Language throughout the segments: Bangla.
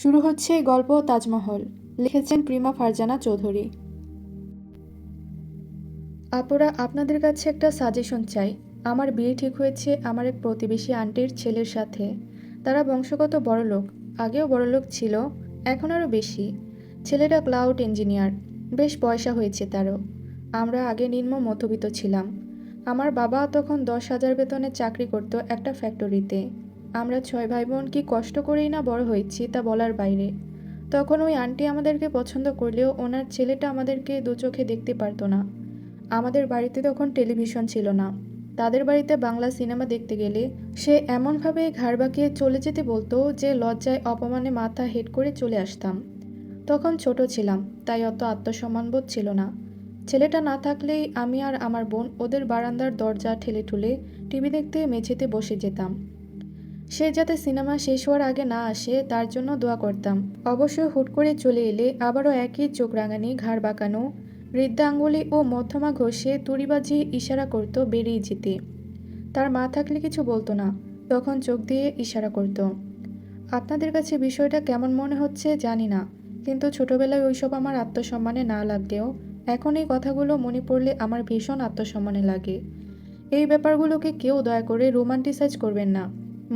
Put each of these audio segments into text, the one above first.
শুরু হচ্ছে গল্প তাজমহল। লিখেছেন প্রিমা ফারজানা চৌধুরী। আপুরা, আপনাদের কাছে একটা সাজেশন চাই। আমার বিয়ে ঠিক হয়েছে আমার এক প্রতিবেশী আন্টির ছেলের সাথে। তারা বংশগত বড়লোক, আগেও বড়লোক ছিল, এখন আরও বেশি। ছেলেটা ক্লাউড ইঞ্জিনিয়ার, বেশ পয়সা হয়েছে তারও। আমরা আগে নিম্ন মধ্যবিত্ত ছিলাম। আমার বাবা তখন 10,000 বেতনে চাকরি করত একটা ফ্যাক্টরিতে। আমরা 6 ভাই বোন কি কষ্ট করেই না বড় হয়েছি তা বলার বাইরে। তখন ওই আন্টি আমাদেরকে পছন্দ করলেও ওনার ছেলেটা আমাদেরকে দু চোখে দেখতে পারতো না। আমাদের বাড়িতে তখন টেলিভিশন ছিল না। তাদের বাড়িতে বাংলা সিনেমা দেখতে গেলে সে এমনভাবে ঘাড় বাঁকিয়ে চলে যেতে বলতো যে লজ্জায় অপমানে মাথা হেঁট করে চলে আসতাম। তখন ছোট ছিলাম, তাই অত আত্মসম্মানবোধ ছিল না। ছেলেটা না থাকলেই আমি আর আমার বোন ওদের বারান্দার দরজা ঠেলে ঠুলে টিভি দেখতে মেঝেতে বসে যেতাম। সে যাতে সিনেমা শেষ হওয়ার আগে না আসে তার জন্য দোয়া করতাম। অবশ্য হুট করে চলে এলে আবারও একই চোখ রাঙানি, ঘাড় বাঁকানো, বৃদ্ধা আঙ্গুলি ও মধ্যমা ঘষে তুড়ি বাজিয়ে ইশারা করত বেরিয়ে যেতে। তার মা থাকলে কিছু বলতো না, তখন চোখ দিয়ে ইশারা করত। আপনাদের কাছে বিষয়টা কেমন মনে হচ্ছে জানি না, কিন্তু ছোটবেলায় ওইসব আমার আত্মসম্মানে না লাগলেও এখন এই কথাগুলো মনে পড়লে আমার ভীষণ আত্মসম্মানে লাগে। এই ব্যাপারগুলোকে কেউ দয়া করে রোমান্টিসাইজ করবেন না।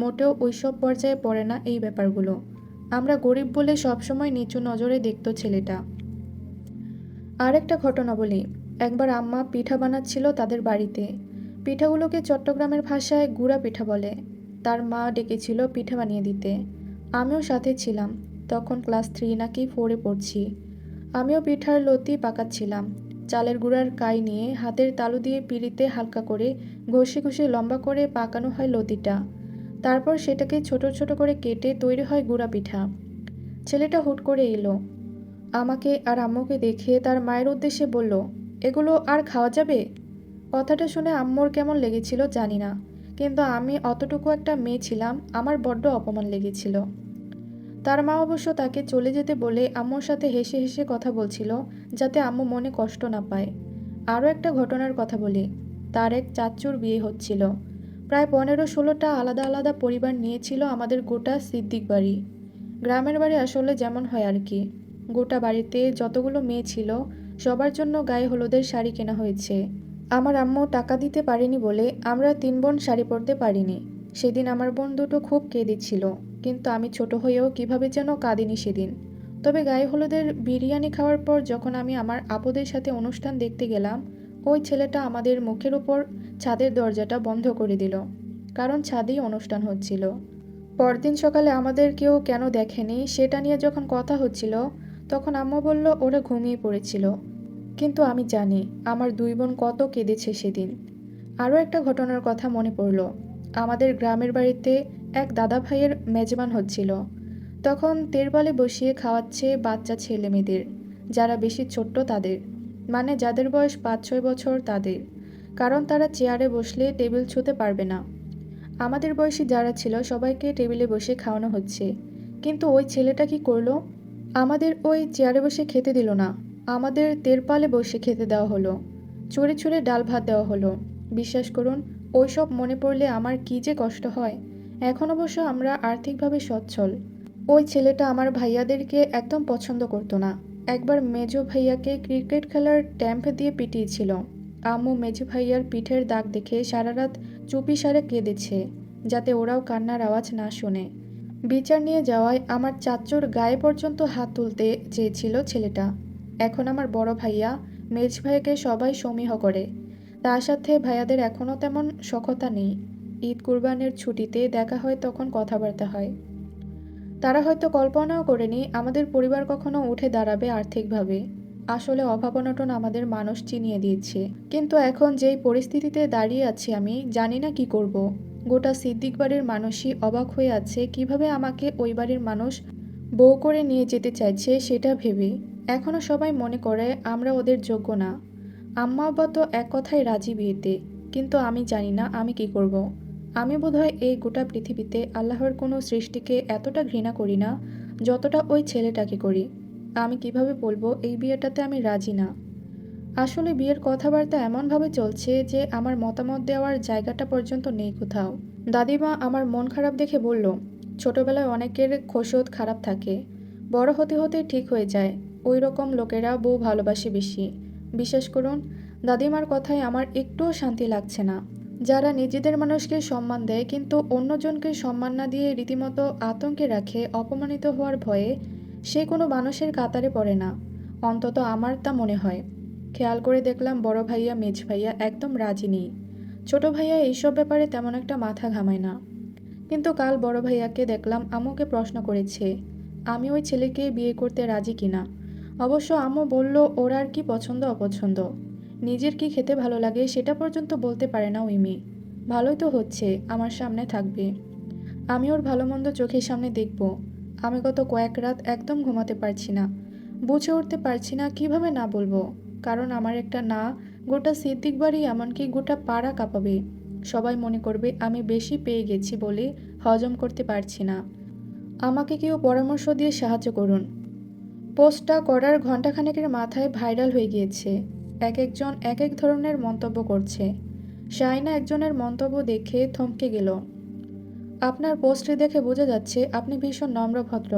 মোটেও ওইসব পর্যায়ে পড়ে না এই ব্যাপারগুলো। আমরা গরিব বলে সবসময় নিচু নজরে দেখতো ছেলেটা। আর একটা ঘটনা বলি। একবার আম্মা পিঠা বানাচ্ছিল তাদের বাড়িতে। পিঠাগুলোকে চট্টগ্রামের ভাষায় গুড়া পিঠা বলে। তার মা ডেকেছিল পিঠা বানিয়ে দিতে। আমিও সাথে ছিলাম। তখন ক্লাস 3 নাকি 4-এ পড়ছি। আমিও পিঠার লতি পাকাচ্ছিলাম। চালের গুঁড়ার কাই নিয়ে হাতের তালু দিয়ে পিঁড়িতে হালকা করে ঘষে ঘষে লম্বা করে পাকানো হয় লতিটা। তারপর সেটাকে ছোট ছোট করে কেটে তৈরি হয় গুঁড়া পিঠা। ছেলেটা হুট করে এলো। আমাকে আর আম্মুকে দেখে তার মায়ের উদ্দেশ্যে বলল, এগুলো আর খাওয়া যাবে? কথাটা শুনে আম্মুর কেমন লেগেছিল জানি না, কিন্তু আমি অতটুকু একটা মেয়ে ছিলাম, আমার বড্ড অপমান লেগেছিল। তার মা অবশ্য তাকে চলে যেতে বলে আম্মুর সাথে হেসে হেসে কথা বলছিল, যাতে আম্মু মনে কষ্ট না পায়। আরও একটা ঘটনার কথা বলি। তার এক চাচ্চুর বিয়ে হচ্ছিল। প্রায় 15-16টা আলাদা আলাদা পরিবার নিয়েছিল আমাদের গোটা সিদ্দিক বাড়ি। গ্রামের বাড়ি আসলে যেমন হয় আর কি। গোটা বাড়িতে যতগুলো মেয়ে ছিল সবার জন্য গায়ে হলুদের শাড়ি কেনা হয়েছে। আমার আম্মু টাকা দিতে পারেনি বলে আমরা 3 বোন শাড়ি পরতে পারিনি। সেদিন আমার বোন দুটো খুব কেঁদেছিল, কিন্তু আমি ছোট হয়েও কিভাবে যেন কাঁদিনি সেদিন। তবে গায়ে হলুদের বিরিয়ানি খাওয়ার পর যখন আমি আমার আপুদের সাথে অনুষ্ঠান দেখতে গেলাম, ওই ছেলেটা আমাদের মুখের উপর ছাদের দরজাটা বন্ধ করে দিল, কারণ ছাদেই অনুষ্ঠান হচ্ছিল। পরদিন সকালে আমাদের কেউ কেন দেখেনি সেটা নিয়ে যখন কথা হচ্ছিল, তখন আম্মু বলল ওরা ঘুমিয়ে পড়েছিল। কিন্তু আমি জানি আমার 2 বোন কত কেঁদেছে সেদিন। আরও একটা ঘটনার কথা মনে পড়ল। আমাদের গ্রামের বাড়িতে এক দাদা ভাইয়ের মেজবান হচ্ছিল। তখন তেরবালে বসিয়ে খাওয়াচ্ছে বাচ্চা ছেলে মেয়েদের, যারা বেশি ছোট্ট তাদের, মানে যাদের বয়স 5-6 বছর তাদের, কারণ তারা চেয়ারে বসলে টেবিল ছুঁতে পারবে না। আমাদের বয়সী যারা ছিল সবাইকে টেবিলে বসে খাওয়ানো হচ্ছে, কিন্তু ওই ছেলেটা কি করলো? আমাদের ওই চেয়ারে বসে খেতে দিল না, আমাদের তেরপালে বসে খেতে দেওয়া হলো। ছুঁড়ে ছুঁড়ে ডাল ভাত দেওয়া হলো। বিশ্বাস করুন, ওইসব মনে পড়লে আমার কি যে কষ্ট হয়। এখন অবশ্য আমরা আর্থিকভাবে সচ্ছল। ওই ছেলেটা আমার ভাইয়াদেরকে একদম পছন্দ করতো না। একবার মেজো ভাইয়াকে ক্রিকেট খেলার ট্যাম্প দিয়ে পিটিয়েছিল। আম্মু মেজো ভাইয়ার পিঠের দাগ দেখে সারা রাত চুপিসারে কেঁদেছে, যাতে ওরাও কান্নার আওয়াজ না শোনে। বিচার নিয়ে যাওয়ায় আমার চাচ্চুর গায়ে পর্যন্ত হাত তুলতে চেয়েছিল ছেলেটা। এখন আমার বড় ভাইয়া মেজ ভাইয়াকে সবাই সমীহ করে। তার সাথে ভাইয়াদের এখনও তেমন সখ্যতা নেই। ঈদ কুরবানের ছুটিতে দেখা হয়, তখন কথাবার্তা হয়। তারা হয়তো কল্পনাও করেনি আমাদের পরিবার কখনো উঠে দাঁড়াবে আর্থিকভাবে। আসলে অভাব অনটন আমাদের মানুষ চিনিয়ে দিয়েছে। কিন্তু এখন যেই পরিস্থিতিতে দাঁড়িয়ে আছি আমি জানি না কি করব। গোটা সিদ্দিক বাড়ির মানুষই অবাক হয়ে আছে কিভাবে আমাকে ওই বাড়ির মানুষ বউ করে নিয়ে যেতে চাইছে সেটা ভেবে। এখনও সবাই মনে করে আমরা ওদের যোগ্য না। আম্মা আব্বা তো এক কথায় রাজি বিয়েতে, কিন্তু আমি জানি না আমি কি করব। আমি বোধহয় এই গোটা পৃথিবীতে আল্লাহর কোনো সৃষ্টিকে এতটা ঘৃণা করি না যতটা ওই ছেলেটাকে করি। আমি কিভাবে বলবো এই বিয়েটাতে আমি রাজি না। আসলে বিয়ের কথাবার্তা এমনভাবে চলছে যে আমার মতামত দেওয়ার জায়গাটা পর্যন্ত নেই কোথাও। দাদিমা আমার মন খারাপ দেখে বলল, ছোটবেলায় অনেকের খোসত খারাপ থাকে, বড় হতে হতে ঠিক হয়ে যায়। ওই রকম লোকেরা বউ ভালোবাসে বেশি। বিশ্বাস করুন, দাদিমার কথায় আমার একটুও শান্তি লাগছে না। যারা নিজেদের মানুষকে সম্মান দেয় কিন্তু অন্যজনকে সম্মান না দিয়ে রীতিমতো আতঙ্কে রাখে অপমানিত হওয়ার ভয়ে, সে কোনো মানুষের কাতারে পড়ে না। অন্তত আমার তা মনে হয়। খেয়াল করে দেখলাম বড় ভাইয়া মেজ ভাইয়া একদম রাজি নেই। ছোট ভাইয়া এইসব ব্যাপারে তেমন একটা মাথা ঘামায় না। কিন্তু কাল বড় ভাইয়াকে দেখলাম আম্মুকে প্রশ্ন করেছে আমি ওই ছেলেকে বিয়ে করতে রাজি কিনা। অবশ্য আম্মু বলল ওর আর কি পছন্দ অপছন্দ, নিজের কি খেতে ভালো লাগে সেটা পর্যন্ত বলতে পারে না ওই মেয়ে। ভালোই তো হচ্ছে, আমার সামনে থাকবে, আমি ওর ভালো মন্দ চোখের সামনে দেখব। আমি গত কয়েক রাত একদম ঘুমাতে পারছি না, বুঝে উঠতে পারছি না কিভাবে না বলবো। কারণ আমার একটা না গোটা সিদ্দিক বাড়ি এমনকি গোটা পাড়া কাঁপাবে। সবাই মনে করবে আমি বেশি পেয়ে গেছি বলে হজম করতে পারছি না। আমাকে কেউ পরামর্শ দিয়ে সাহায্য করুন। পোস্টটা করার ঘণ্টাখানেকের মাথায় ভাইরাল হয়ে গিয়েছে। এক একজন এক এক ধরনের মন্তব্য করছে। শাইনা একজনের মন্তব্য দেখে থমকে গেল। আপনার পোস্টে দেখে বোঝা যাচ্ছে আপনি ভীষণ নম্রভদ্র।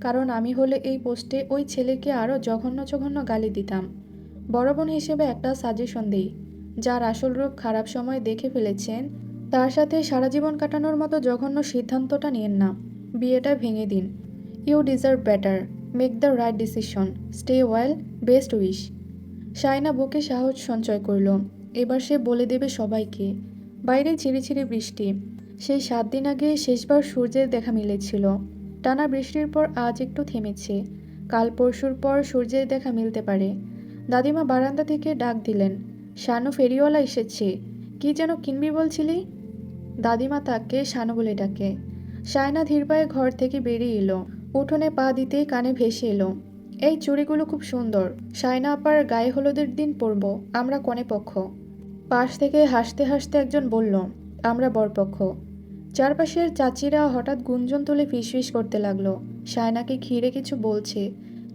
কারণ আমি হলে এই পোস্টে ওই ছেলেকে আরও জঘন্য জঘন্য গালি দিতাম। বড় বোন হিসেবে একটা সাজেশন দিই, যার আসল রূপ খারাপ সময় দেখে ফেলেছেন তার সাথে সারা জীবন কাটানোর মতো জঘন্য সিদ্ধান্তটা নিয়েন না। বিয়েটা ভেঙে দিন। You deserve better. Make the right decision. Stay well. Best wish. শাইনা বুকে সাহস সঞ্চয় করল। এবার সে বলে দেবে সবাইকে। বাইরে ঝিরিঝিরি বৃষ্টি। সেই 7 দিন আগে শেষবার সূর্যের দেখা মিলেছিল। টানা বৃষ্টির পর আজ একটু থেমেছে। কাল পরশুর পর সূর্যের দেখা মিলতে পারে। দাদিমা বারান্দা থেকে ডাক দিলেন, শানু ফেরিওয়ালা এসেছে, কি যেন কিনবি বলছিলি? দাদিমা তাকে শানু বলে ডাকে। শায়না ধীর পায়ে ঘর থেকে বেরিয়ে এলো। উঠোনে পা দিতেই কানে ভেসে এলো, এই চুড়িগুলো খুব সুন্দর, শায়না আপার গায়ে হলুদের দিন পরবো, আমরা কনেপক্ষ। পাশ থেকে হাসতে হাসতে একজন বলল, আমরা বরপক্ষ। চারপাশের চাচিরা হঠাৎ গুঞ্জন তুলে ফিসফিস করতে লাগলো। শায়নাকে ঘিরে কিছু বলছে,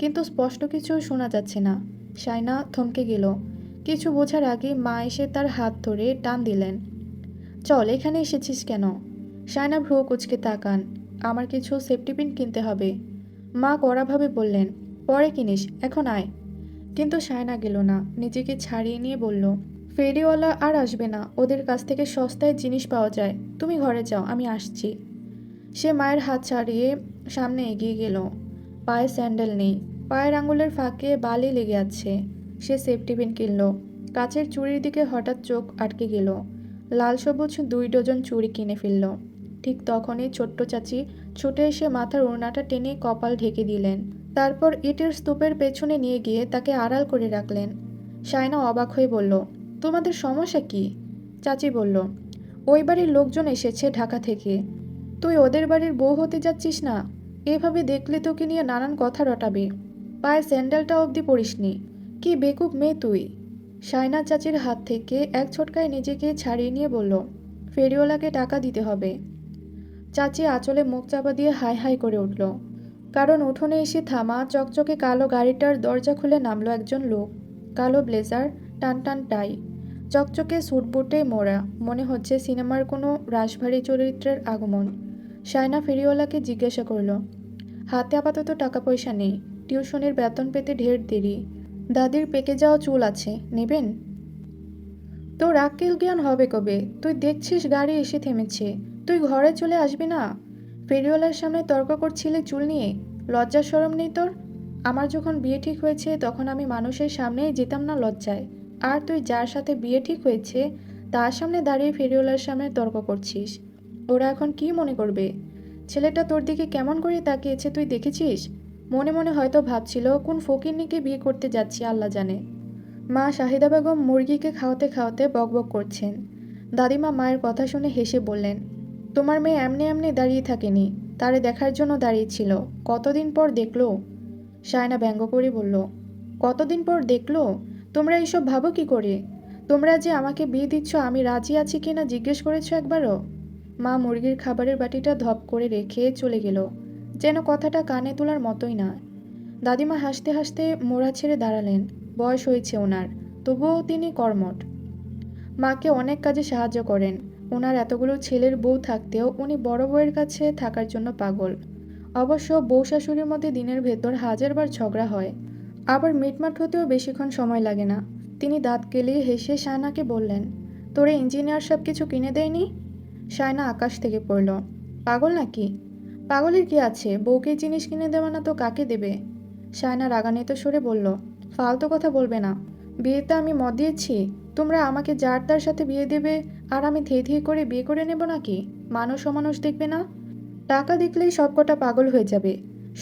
কিন্তু স্পষ্ট কিছু শোনা যাচ্ছে না। শায়না থমকে গেল। কিছু বোঝার আগে মা এসে তার হাত ধরে টান দিলেন। চল, এখানে এসেছিস কেন? শায়না ভ্রু কুঁচকে তাকান। আমার কিছু সেফটি পিন কিনতে হবে। মা কড়াভাবে বললেন, পরে কিনিস, এখন আয়। কিন্তু শায়না গেল না, নিজেকে ছাড়িয়ে নিয়ে বলল, ফেরিওয়ালা আর আসবে না, ওদের কাছ থেকে সস্তায় জিনিস পাওয়া যায়, তুমি ঘরে যাও, আমি আসছি। সে মায়ের হাত ছাড়িয়ে সামনে এগিয়ে গেল। পায়ে স্যান্ডেল নেই, পায়ের আঙুলের ফাঁকে বালি লেগে আছে। সে সেফটি পিন কিনল। কাচের চুড়ির দিকে হঠাৎ চোখ আটকে গেল। লাল সবুজ 2 ডজন চুড়ি কিনে ফেলল। ঠিক তখনই ছোট্ট চাচি ছুটে এসে মাথার ওড়নাটা টেনে কপাল ঢেকে দিলেন। তারপর ইটের স্তূপের পেছনে নিয়ে গিয়ে তাকে আড়াল করে রাখলেন। শায়না অবাক হয়ে বলল, তোমাদের সমস্যা কি? চাচি বলল, ওই বাড়ির লোকজন এসেছে ঢাকা থেকে, তুই ওদের বাড়ির বউ হতে যাচ্ছিস না? এভাবে দেখলে তোকে নিয়ে নানান কথা রটাবে। পায়ে স্যান্ডেলটা অবধি পরিসনি, কি বেকুব মেয়ে তুই। শায়না চাচির হাত থেকে এক ছোটকায় নিজেকে ছাড়িয়ে নিয়ে বলল, ফেরিওয়ালাকে টাকা দিতে হবে। চাচি আঁচলে মুখ চাপা দিয়ে হাই হাই করে উঠল। কারণ উঠোনে এসে থামা চকচকে কালো গাড়িটার দরজা খুলে নামলো একজন লোক। কালো ব্লেজার, টান টান টাই, চকচকে স্যুটবুটে মোড়া, মনে হচ্ছে সিনেমার কোনো রাশভারী চরিত্রের আগমন। শায়না ফেরিওয়ালাকে জিজ্ঞাসা করল, হাতে আপাতত টাকা পয়সা নেই, টিউশনের বেতন পেতে ঢের দেরি, দাদির পেকে যাওয়া চুল আছে, নেবেন? তোর আক্কেল জ্ঞান হবে কবে? তুই দেখছিস গাড়ি এসে থেমেছে, তুই ঘরে চলে আসবি না? ফেরিওয়ালার সামনে তর্ক করছিলে চুল নিয়ে, লজ্জা শরম নেই তোর? আমার যখন বিয়ে ঠিক হয়েছে তখন আমি মানুষের সামনেই যেতাম না লজ্জায়, আর তুই যার সাথে বিয়ে ঠিক হয়েছে তার সামনে দাঁড়িয়ে ফেরিওয়ালার সামনে তর্ক করছিস। ওরা এখন কি মনে করবে? ছেলেটা তোর দিকে কেমন করে তাকিয়েছে তুই দেখেছিস? মনে মনে হয়তো ভাবছিল কোন ফকিন্নিকে বিয়ে করতে যাচ্ছি আল্লাহ জানে। মা শাহিদা বেগম মুরগিকে খাওয়াতে খাওয়াতে বকবক করছেন। দাদিমা মায়ের কথা শুনে হেসে বললেন, তোমার মেয়ে এমনি এমনি দাঁড়িয়ে থাকেনি, তারে দেখার জন্য দাঁড়িয়েছিল, কতদিন পর দেখলো। শায়না ব্যঙ্গ করে বলল, কতদিন পর দেখলো? তোমরা এইসব ভাবো কি করে? তোমরা যে আমাকে বিয়ে দিচ্ছ আমি রাজি আছি কিনা জিজ্ঞেস করেছো একবারও? মা মুরগির খাবারের বাটিটা ধপ করে রেখে চলে গেল, যেন কথাটা কানে তোলার মতোই না। দাদিমা হাসতে হাসতে মোড়া ছেড়ে দাঁড়ালেন। বয়স হয়েছে ওনার, তবুও তিনি কর্মঠ। মাকে অনেক কাজে সাহায্য করেন। ওনার এতগুলো ছেলের বউ থাকতেও উনি বড় বউয়ের কাছে থাকার জন্য পাগল। অবশ্য বউ শাশুড়ির মধ্যে দিনের ভেতর হাজারবার ঝগড়া হয়, আবার মিটমাট হতেও বেশিক্ষণ সময় লাগে না। তিনি দাঁত কেলিয়ে হেসে শায়নাকে বললেন, তোরে ইঞ্জিনিয়ার সব কিছু কিনে দেয়নি? শায়না আকাশ থেকে পড়ল। পাগল নাকি? পাগলের কি আছে, বউকে জিনিস কিনে দেওয়া না তো কাকে দেবে? শায়না রাগান্বিত সুরে বলল, ফালতু কথা বলবে না। বিয়েতে আমি মত দিয়েছি? তোমরা আমাকে যার তার সাথে বিয়ে দেবে আর আমি ধেয়ে ধেয়ে করে বিয়ে করে নেব নাকি? মানুষ অমানুষ দেখবে না? টাকা দেখলেই সবকটা পাগল হয়ে যাবে।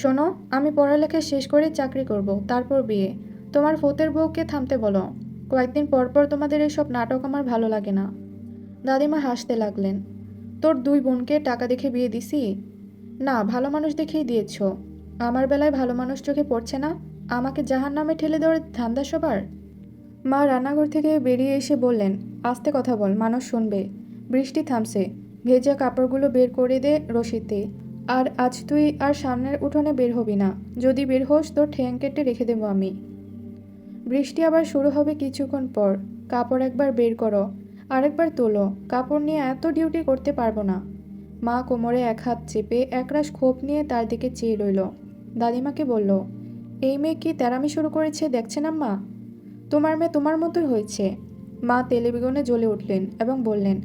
শোনো, আমি পড়ালেখা শেষ করে চাকরি করব, তারপর বিয়ে। তোমার ফতের বউকে থামতে বলো। কয়েকদিন পর পর তোমাদের এসব নাটক আমার ভালো লাগে না। দাদিমা হাসতে লাগলেন। তোর দুই বোনকে টাকা দেখে বিয়ে দিছি? না, ভালো মানুষ দেখেই দিয়েছ। আমার বেলায় ভালো মানুষ চোখে পড়ছে না? আমাকে জাহান্নামে ঠেলে দেওয়ার ধান্দা সবার। মা রান্নাঘর থেকে বেরিয়ে এসে বললেন, আস্তে কথা বল, মানুষ শুনবে। বৃষ্টি থামছে, ভেজা কাপড়গুলো বের করে দে রশিতে। আর আজ তুই আর সামনের উঠোনে বের হবি না। যদি বের হোস তোর ঠ্যাং কেটে রেখে দেবো আমি। বৃষ্টি আবার শুরু হবে কিছুক্ষণ পর। কাপড় একবার বের করো, আরেকবার তোলো। কাপড় নিয়ে এত ডিউটি করতে পারবো না। মা কোমরে এক হাত চেপে একরাশ ক্ষোভ নিয়ে তার দিকে চেয়ে রইল। দাদিমাকে বলল, এই মেয়ে কি তেরামি শুরু করেছে দেখছেন আম্মা? তোমার মেয়ে তোমার মতোই হয়েছে। মা তেলে বেগুনে জ্বলে উঠলেন এবং বললেন,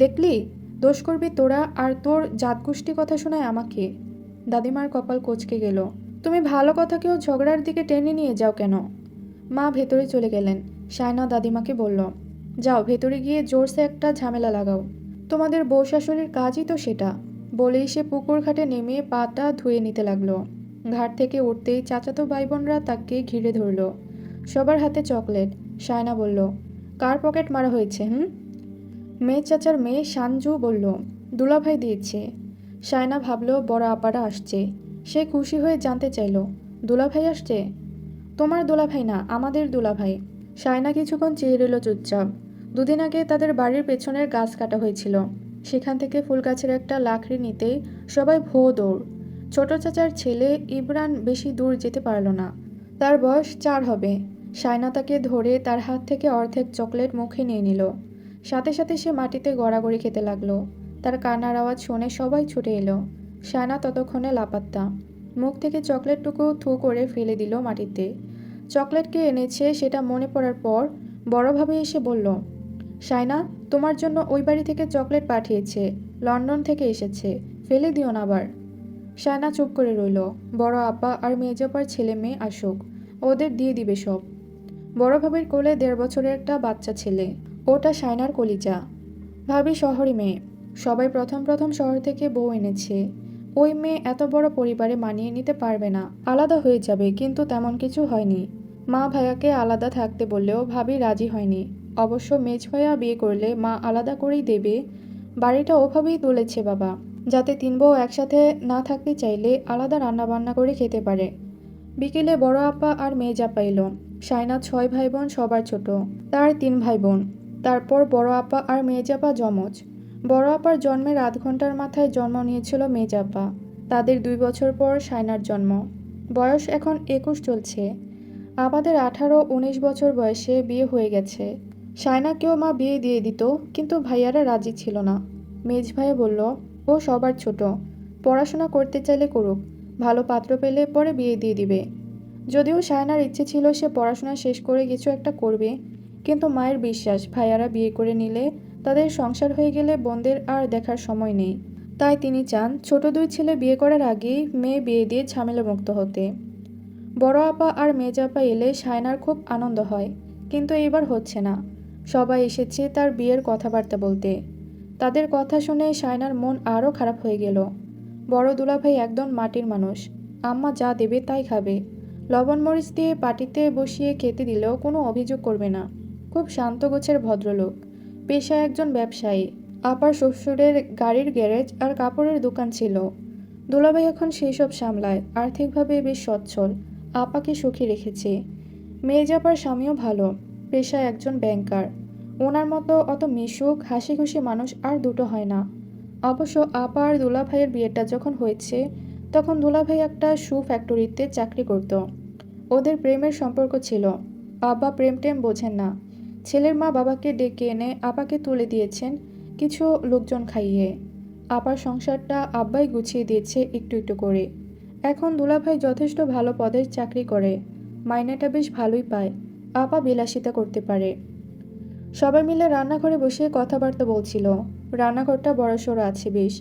দেখলি, দোষ করবি তোরা আর তোর জাতগোষ্ঠী কথা শোনায় আমাকে। দাদিমার কপাল কোঁচকে গেল। তুমি ভালো কথাকেও ঝগড়ার দিকে টেনে নিয়ে যাও কেন? মা ভেতরে চলে গেলেন। শায়না দাদিমাকে বলল, যাও ভেতরে গিয়ে জোরসে একটা ঝামেলা লাগাও। তোমাদের বউ শাশুড়ির কাজই তো সেটা। বলেই সে পুকুর ঘাটে নেমে পাটা ধুয়ে নিতে লাগলো। ঘাট থেকে উঠতেই চাচাতো ভাই বোনরা তাকে ঘিরে ধরল। সবার হাতে চকলেট। শায়না বলল, কার পকেট মারা হয়েছে? মেয়ে চাচার মেয়ে সানজু বলল, দুলাভাই দিয়েছে। শায়না ভাবল বড় আপারা আসছে। সে খুশি হয়ে জানতে চাইল, দুলাভাই আসছে? তোমার দুলাভাই না, আমাদের দুলাভাই। শায়না কিছুক্ষণ চেয়ে রইল চুপচাপ। দুদিন আগে তাদের বাড়ির পেছনের গাছ কাটা হয়েছিল। সেখান থেকে ফুল গাছের একটা লাকড়ি নিতেই সবাই ভো দৌড়। ছোট চাচার ছেলে ইমরান বেশি দূর যেতে পারল না। তার বয়স 4 হবে। শায়না তাকে ধরে তার হাত থেকে অর্ধেক চকলেট মুখে নিয়ে নিল। সাথে সাথে সে মাটিতে গড়াগড়ি খেতে লাগলো। তার কান্নার আওয়াজ শুনে সবাই ছুটে এলো। শায়না ততক্ষণে লাপাত্তা। মুখ থেকে চকলেটটুকু থু করে ফেলে দিল মাটিতে। চকলেট কে এনেছে সেটা মনে পড়ার পর বড়ভাবে এসে বলল, শায়না, তোমার জন্য ওই বাড়ি থেকে চকলেট পাঠিয়েছে, লন্ডন থেকে এসেছে, ফেলে দিও না আবার। শায়না চুপ করে রইল। বড় আপা আর মেজপার ছেলে মেয়ে আসুক, ওদের দিয়ে দিবে সব। বড় ভাবির কোলে 1.5 বছরের একটা বাচ্চা ছেলে, ওটা শায়নার কলিজা। ভাবি শহরে মেয়ে, সবাই প্রথম প্রথম শহর থেকে বউ এনেছে। ওই মেয়ে এত বড় পরিবারে মানিয়ে নিতে পারবে না, আলাদা হয়ে যাবে, কিন্তু তেমন কিছু হয়নি। মা ভাইয়াকে আলাদা থাকতে বললেও ভাবি রাজি হয়নি। অবশ্য মেজ ভাইয়া বিয়ে করলে মা আলাদা করেই দেবে। বাড়িটা ওভাবেই তুলেছে বাবা, যাতে 3 বউ একসাথে না থাকতে চাইলে আলাদা রান্না বান্না করে খেতে পারে। বিকেলে বড় আপা আর মেজ আপা এলো। শায়না 6 ভাই বোন, সবার ছোট। তার 3 ভাই বোন। তারপর বড় আপা আর মেজ আপা জমজ। বড় আপার জন্মের আধ ঘন্টার মাথায় জন্ম নিয়েছিল মেজ আপা। তাদের 2 বছর পর শায়নার জন্ম। বয়স এখন 21 চলছে। আপাদের 18-19 বছর বয়সে বিয়ে হয়ে গেছে। শায়নাকেও মা বিয়ে দিয়ে দিত, কিন্তু ভাইয়ারা রাজি ছিল না। মেজ ভাইয়া বলল, ও সবার ছোট, পড়াশোনা করতে চাইলে করুক, ভালো পাত্র পেলে পরে বিয়ে দিয়ে দিবে। যদিও শায়নার ইচ্ছে ছিল সে পড়াশোনা শেষ করে কিছু একটা করবে, কিন্তু মায়ের বিশ্বাস ভাইয়ারা বিয়ে করে নিলে তাদের সংসার হয়ে গেলে বোনদের আর দেখার সময় নেই। তাই তিনি চান ছোট 2 ছেলে বিয়ে করার আগেই মেয়ে বিয়ে দিয়ে ঝামেলামুক্ত হতে। বড় আপা আর মেজ আপা এলে শায়নার খুব আনন্দ হয়, কিন্তু এইবার হচ্ছে না। সবাই এসেছে তার বিয়ের কথাবার্তা বলতে। তাদের কথা শুনে শায়নার মন আরও খারাপ হয়ে গেল। বড় দুলাভাই একদম মাটির মানুষ, আম্মা যা দেবে তাই খাবে। লবণ মরিচ দিয়ে পাটিতে বসিয়ে খেতে দিলেও কোনো অভিযোগ করবে না। খুব শান্ত গোছের ভদ্রলোক, পেশায় একজন ব্যবসায়ী। আপার শ্বশুরের গাড়ির গ্যারেজ আর কাপড়ের দোকান ছিল। দুলাভাই এখন সেই সব সামলায়, আর্থিকভাবে বেশ সচ্ছল, আপাকে সুখী রেখেছে। মেজ আপার স্বামীও ভালো, পেশায় একজন ব্যাংকার। ওনার মতো অত মিশুক হাসি খুশি মানুষ আর দুটো হয় না। অবশ্য আপা আর দুলাভাইয়ের বিয়েটা যখন হয়েছে তখন দুলাভাই একটা শু ফ্যাক্টরিতে চাকরি করত। ওদের প্রেমের সম্পর্ক ছিল। আব্বা প্রেম টেম বোঝেন না। ছেলের মা বাবাকে ডেকে এনে আপাকে তুলে দিয়েছেন কিছু লোকজন খাইয়ে। আপার সংসারটা আব্বাই গুছিয়ে দিয়েছে একটু একটু করে। এখন দুলাভাই যথেষ্ট ভালো পদের চাকরি করে, মাইনেটা বেশ ভালোই পায়। আপা বিলাসিতা করতে পারে। সবাই মিলে রান্নাঘরে বসে কথাবার্তা বলছিল। রান্নাঘরটা বড়সড় আছে বেশ।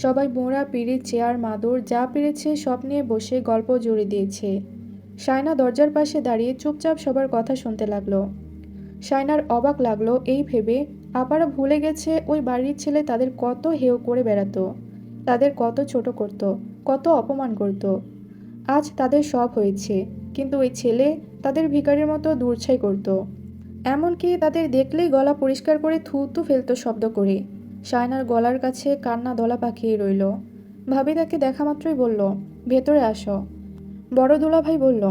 সবাই মোড়া পিঁড়ি চেয়ার মাদুর যা পেরেছে সব নিয়ে বসে গল্প জুড়ে দিয়েছে। শায়না দরজার পাশে দাঁড়িয়ে চুপচাপ সবার কথা শুনতে লাগলো। শায়নার অবাক লাগলো এই ভেবে আপারা ভুলে গেছে ওই বাড়ির ছেলে তাদের কত হেয় করে বেড়াতো, তাদের কত ছোট করত, কত অপমান করত। আজ তাদের সব হয়েছে, কিন্তু ওই ছেলে তাদের ভিখারির মতো দূরছাই করত। এমনকি তাদের দেখলেই গলা পরিষ্কার করে থু থু ফেলতো শব্দ করে। শায়নার গলার কাছে কান্না দলা পাকিয়ে রইল। ভাবি তাকে দেখা মাত্রই বলল, ভেতরে আসো। বড় দুলাভাই বলল,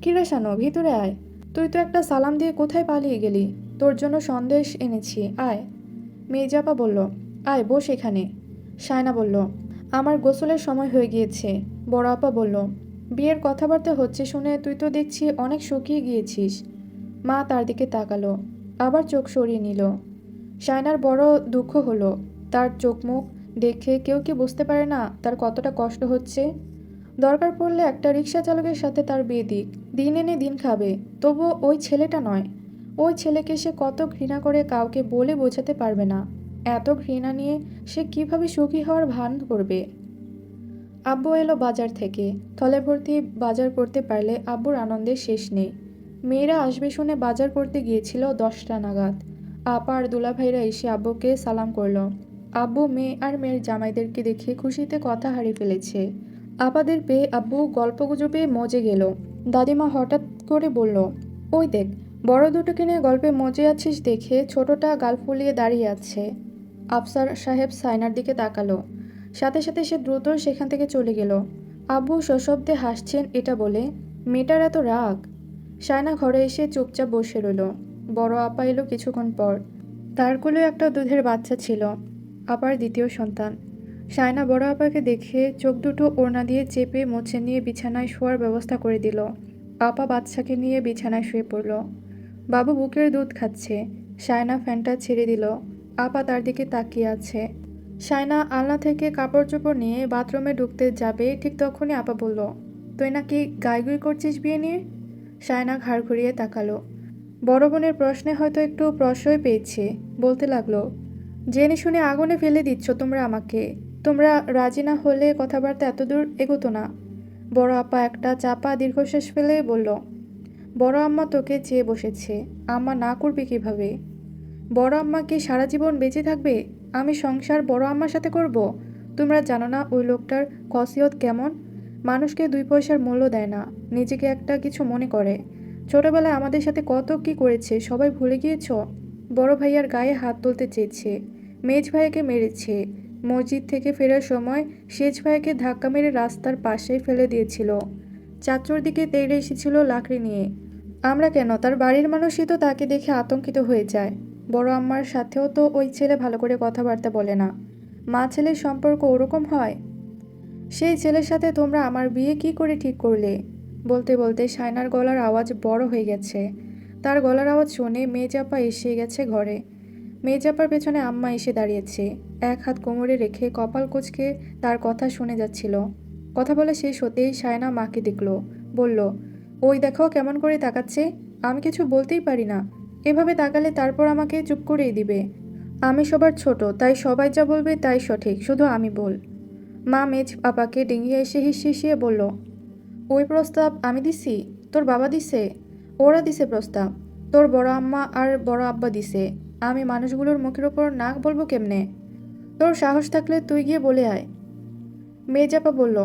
কিরে শানু, ভিতরে আয়। তুই তো একটা সালাম দিয়ে কোথায় পালিয়ে গেলি? তোর জন্য সন্দেশ এনেছি, আয়। মেজাপা বলল, আয় বস এখানে। শায়না বলল, আমার গোসলের সময় হয়ে গিয়েছে। বড় আপা বলল, বিয়ের কথাবার্তা হচ্ছে শুনে তুই তো দেখছি অনেক শুকিয়ে গিয়েছিস। মা তার দিকে তাকালো, আবার চোখ সরিয়ে নিল। শায়নার বড় দুঃখ হলো। তার চোখ মুখ দেখে কেউ কি বুঝতে পারে না তার কতটা কষ্ট হচ্ছে? দরকার পড়লে একটা রিক্সা চালকের সাথে তার বিয়ে দিক, দিন এনে দিন খাবে, তবুও ওই ছেলেটা নয়। ওই ছেলেকে সে কত ঘৃণা করে কাউকে বলে বোঝাতে পারবে না। এত ঘৃণা নিয়ে সে কিভাবে সুখী হওয়ার ভান করবে? আব্বু এলো বাজার থেকে। থলে ভর্তি বাজার করতে পারলে আব্বুর আনন্দের শেষ নেই। মেয়েরা আসবে শুনে বাজার করতে গিয়েছিল 10টা নাগাদ। আপা আর দুলাভাইরা এসে আব্বুকে সালাম করলো। আব্বু মেয়ে আর মেয়ের জামাইদেরকে দেখে খুশিতে কথা হারিয়ে ফেলেছে। আপাদের পেয়ে আব্বু গল্পগুজবে মজে গেল। দাদিমা হঠাৎ করে বলল, ওই দেখ, বড় দুটোকে নিয়ে গল্পে মজে আছিস দেখে ছোটটা গাল ফুলিয়ে দাঁড়িয়ে আছে। আফসার সাহেব সায়নার দিকে তাকালো। সাথে সাথে সে দ্রুত সেখান থেকে চলে গেল। আব্বু সশব্দে হাসছেন এটা বলে, মেয়েটার এত রাগ। সায়না ঘরে এসে চুপচাপ বসে রইল। বড় আপা এলো কিছুক্ষণ পর। তার কোলে একটা দুধের বাচ্চা ছিল, আপার দ্বিতীয় সন্তান। সায়না বড় আপাকে দেখে চোখ দুটো ওড়না দিয়ে চেপে মুছে নিয়ে বিছানায় শোয়ার ব্যবস্থা করে দিল। আপা বাচ্চাকে নিয়ে বিছানায় শুয়ে পড়ল। বাবু বুকের দুধ খাচ্ছে। সায়না ফ্যানটা ছেড়ে দিল। আপা তার দিকে তাকিয়ে আছে। সায়না আলনা থেকে কাপড় চোপড় নিয়ে বাথরুমে ঢুকতে যাবে, ঠিক তখনই আপা বলল, তুই নাকি গাইগুই করছিস বিয়ে নিয়ে? সায়না ঘাড় ঘুরিয়ে তাকালো। বড় বোনের প্রশ্নে হয়তো একটু প্রশ্রয় পেয়েছে, বলতে লাগলো, জেনে শুনে আগুনে ফেলে দিচ্ছ তোমরা আমাকে। তোমরা রাজি না হলে কথাবার্তা এতদূর এগোতো না। বড় আপা একটা চাপা দীর্ঘশ্বাস ফেলে বলল, বড় আম্মা তোকে চেয়ে বসেছে, আম্মা না করবে কিভাবে? বড় আম্মা কি সারা জীবন বেঁচে থাকবে? আমি সংসার বড় আম্মার সাথে করব? তোমরা জানো না ওই লোকটার খসিয়ত কেমন? মানুষকে 2 পয়সার মূল্য দেয় না, নিজেকে একটা কিছু মনে করে। ছোটবেলায় আমাদের সাথে কত কি করেছে সবাই ভুলে গিয়েছ? বড় ভাইয়ার গায়ে হাত তুলতে চেয়েছে, মেজ ভাইয়াকে মেরেছে। মসজিদ থেকে ফেরার সময় সেজ ভাইয়াকে ধাক্কা মেরে রাস্তার পাশে ফেলে দিয়েছিল। চাচুর দিকে তেড়ে এসেছিল লাকড়ি নিয়ে। আমরা কেন, তার বাড়ির মানুষই তো তাকে দেখে আতঙ্কিত হয়ে যায়। বড় আম্মার সাথেও তো ওই ছেলে ভালো করে কথাবার্তা বলে না। মা ছেলের সম্পর্ক ওরকম হয়? সেই ছেলের সাথে তোমরা আমার বিয়ে কি করে ঠিক করলে? বলতে বলতে সায়নার গলার আওয়াজ বড় হয়ে গেছে। তার গলার আওয়াজ শুনে মেজাপা এসে গেছে ঘরে। মেজাপার পেছনে আম্মা এসে দাঁড়িয়েছে, এক হাত কোমরে রেখে কপাল কুঁচকে তার কথা শুনে যাচ্ছিল। কথা বলে শেষ হতেই সায়না মাকে দেখল, বলল, ওই দেখো কেমন করে তাকাচ্ছে। আমি কিছু বলতেই পারি না, এভাবে তাকালে তারপর আমাকে চুপ করিয়ে দিবে। আমি সবার ছোট, তাই সবাই যা বলবে তাই সঠিক, শুধু আমি বল। মা মেজ আপাকে ডিঙিয়ে এসে হিসিয়ে বলল, ওই প্রস্তাব আমি দিছি? তোর বাবা দিছে? ওরা দিছে প্রস্তাব। তোর বড় আম্মা আর বড় আব্বা দিছে। আমি মানুষগুলোর মুখের ওপর নাক বলবো কেমনে? তোর সাহস থাকলে তুই গিয়ে বলে আয়। মেজাপা বলল,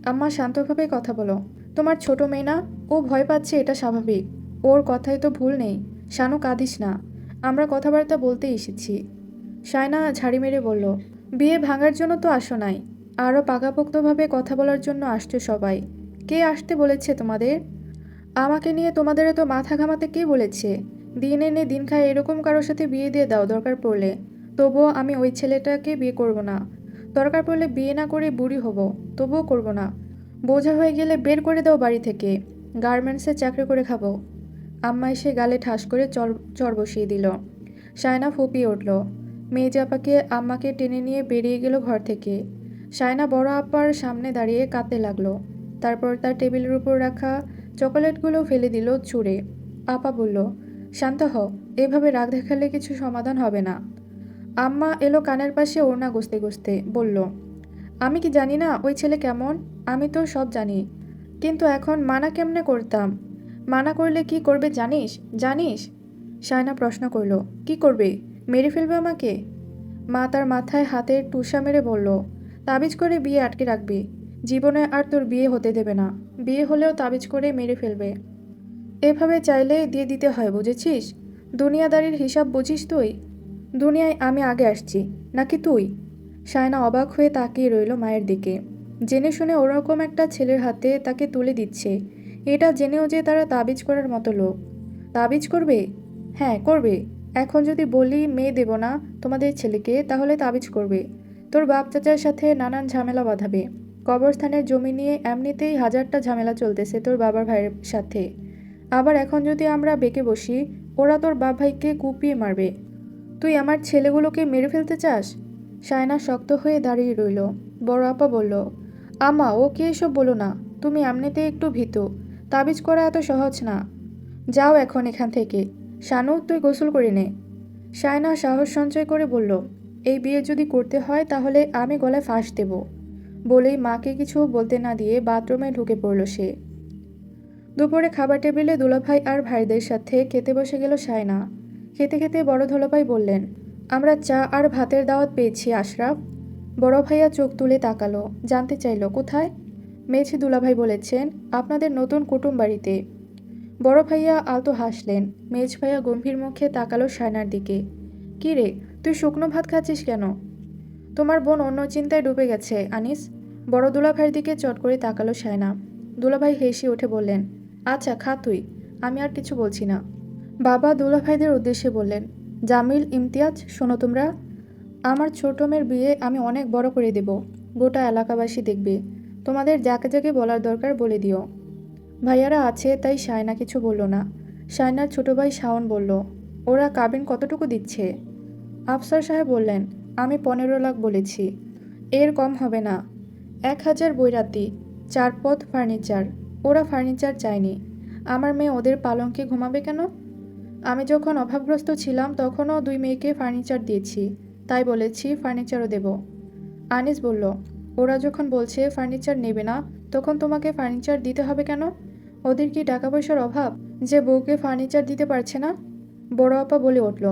আম্মা শান্তভাবে কথা বলো। তোমার ছোট মেয়ে না, ও ভয় পাচ্ছে, এটা স্বাভাবিক। ওর কথায় তো ভুল নেই। শানু, কাঁদিস না, আমরা কথাবার্তা বলতে এসেছি। সায়না ঝাড়ি মেরে বলল, বিয়ে ভাঙার জন্য তো আসো নাই, আরও পাকাপোক্তভাবে কথা বলার জন্য আসছে সবাই। কে আসতে বলেছে তোমাদের? আমাকে নিয়ে তোমাদের এত মাথা ঘামাতে কে বলেছে? দিন এনে দিন খায় এরকম কারোর সাথে বিয়ে দিয়ে দাও দরকার পড়লে। তবুও আমি ওই ছেলেটাকে বিয়ে করব না। দরকার পড়লে বিয়ে না করে বুড়ি হব, তবুও করব না। বোঝা হয়ে গেলে বের করে দাও বাড়ি থেকে, গার্মেন্টসে চাকরি করে খাবো। আম্মা এসে গালে ঠাস করে চর চর বসিয়ে দিল। সায়না ফুপিয়ে উঠল। মেজ আপাকে আম্মাকে টেনে নিয়ে বেরিয়ে গেল ঘর থেকে। সায়না বড় আপার সামনে দাঁড়িয়ে কাঁদতে লাগলো। তারপর তার টেবিলের উপর রাখা চকোলেটগুলো ফেলে দিল ছুঁড়ে। আপা বলল, শান্ত হও, এভাবে রাগ দেখালে কিছু সমাধান হবে না। আম্মা এলো কানের পাশে ওড়না গসতে গসতে, বলল, আমি কি জানি না ওই ছেলে কেমন? আমি তো সব জানি, কিন্তু এখন মানা কেমনে করতাম? মানা করলে কি করবে জানিস? জানিস? সায়না প্রশ্ন করল, কি করবে? মেরে ফেলবে আমাকে? মা তার মাথায় হাতের টুসা মেরে বলল, তাবিজ করে বিয়ে আটকে রাখবি। জীবনে আর তোর বিয়ে হতে দেবে না। বিয়ে হলেও তাবিজ করে মেরে ফেলবে। এভাবে চাইলে দিয়ে দিতে হয়, বুঝেছিস? দুনিয়াদারির হিসাব বুঝিস তুই? দুনিয়ায় আমি আগে আসছি নাকি তুই? সায়না অবাক হয়ে তাকিয়ে রইল মায়ের দিকে। জেনে শুনে ওরকম একটা ছেলের হাতে তাকে তুলে দিচ্ছে, এটা জেনেও যে তারা তাবিজ করার মতো লোক। তাবিজ করবে? হ্যাঁ করবে। এখন যদি বলি মেয়ে দেব না তোমাদের ছেলেকে, তাহলে তাবিজ করবে। তোর বাপ চাচার সাথে নানান ঝামেলা বাঁধাবে। কবরস্থানের জমি নিয়ে এমনিতেই হাজারটা ঝামেলা চলতেছে তোর বাবার ভাইয়ের সাথে। আবার এখন যদি আমরা বেঁকে বসি, ওরা তোর বাপ ভাইকে কুপিয়ে মারবে। তুই আমার ছেলেগুলোকে মেরে ফেলতে চাস? সায়না শক্ত হয়ে দাঁড়িয়ে রইল। বড় আপা বলল, আমা ওকে এসব বলো না। তুমি এমনিতেই একটু ভীতু। তাবিজ করা এত সহজ না। যাও এখন এখান থেকে। শানু, তুই গোসল করে নে। সায়না সাহস সঞ্চয় করে বলল, এই বিয়ে যদি করতে হয় তাহলে আমি গলায় ফাঁস দেব। বলেই মাকে কিছু বলতে না দিয়ে বাথরুমে ঢুকে পড়ল সে। দুপুরে খাবার টেবিলে দুলাভাই আর ভাইদের সাথে খেতে বসে গেল সায়না। খেতে খেতে বড় ধলভাই বললেন, আমরা চা আর ভাতের দাওয়াত পেয়েছি আশরাফ। বড় ভাইয়া চোখ তুলে তাকালো, জানতে চাইল কোথায়। মেঝে দুলাভাই বলেছেন, আপনাদের নতুন কুটুম বাড়িতে। বড় ভাইয়া আলতো হাসলেন। মেজ ভাইয়া গম্ভীর মুখে তাকালো সায়নার দিকে। কি রে, তুই শুকনো ভাত খাচ্ছিস কেন? তোমার বোন অন্য চিন্তায় ডুবে গেছে আনিস। বড় দুলাভাইয়ের দিকে চট করে তাকালো সায়না। দুলাভাই হেসে উঠে বললেন, আচ্ছা খা তুই, আমি আর কিছু বলছি না। বাবা দুলাভাইদের উদ্দেশ্যে বললেন, জামিল, ইমতিয়াজ, শোনো তোমরা। আমার ছোট মেয়ের বিয়ে আমি অনেক বড় করে দেব। গোটা এলাকাবাসী দেখবে। তোমাদের যাকে যাকে বলার দরকার বলে দিও। ভাইয়ারা আছে তাই সায়না কিছু বলল না। সায়নার ছোট ভাই শাওন বলল, ওরা কাবিন কতটুকু দিচ্ছে? আফসার সাহেব বললেন, আমি 15 লাখ বলেছি। এর কম হবে না। 1000 বৈরাতি, 4 পদ ফার্নিচার। ওরা ফার্নিচার চায়নি। আমার মেয়ে ওদের পালঙ্কে ঘুমাবে কেন? আমি যখন অভাবগ্রস্ত ছিলাম তখনও 2 মেয়েকে ফার্নিচার দিয়েছি, তাই বলেছি ফার্নিচারও দেব। আনিস বলল, ওরা যখন বলছে ফার্নিচার নেবে না, তখন তোমাকে ফার্নিচার দিতে হবে কেন? ওদের কি টাকা পয়সার অভাব যে বউকে ফার্নিচার দিতে পারছে না? বড় আপা বলে উঠল,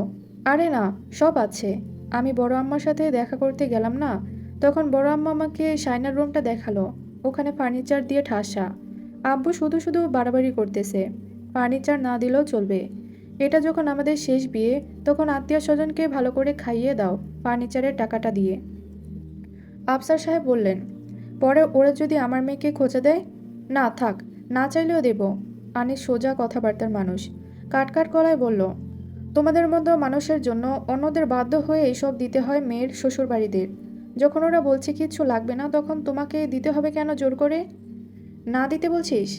আরে না, সব আছে। আমি বড় আম্মার সাথে দেখা করতে গেলাম না, তখন বড় আম্মা আমাকে সায়নার রুমটা দেখালো। ওখানে ফার্নিচার দিয়ে ঠাসা। আব্বু শুধু শুধু বাড়াবাড়ি করতেছে, ফার্নিচার না দিলেও চলবে। এটা যখন আমাদের শেষ বিয়ে, তখন আত্মীয় স্বজনকে ভালো করে খাইয়ে দাও ফার্নিচারের টাকাটা দিয়ে। আফসার সাহেব বললেন, পরে ওরা যদি আমার মেয়েকে খোঁচা দেয়? না থাক, না চাইলেও দেব। আনিস সোজা কথাবার্তার মানুষ, কাটকাট গলায় বলল, তোমাদের মতো মানুষের জন্য অন্যদের বাধ্য হয়ে এসব দিতে হয় মেয়ের শ্বশুরবাড়িদের। যখন ওরা বলছে কিচ্ছু লাগবে না, তখন তোমাকে দিতে হবে কেন জোর করে? না দিতে বলছিস?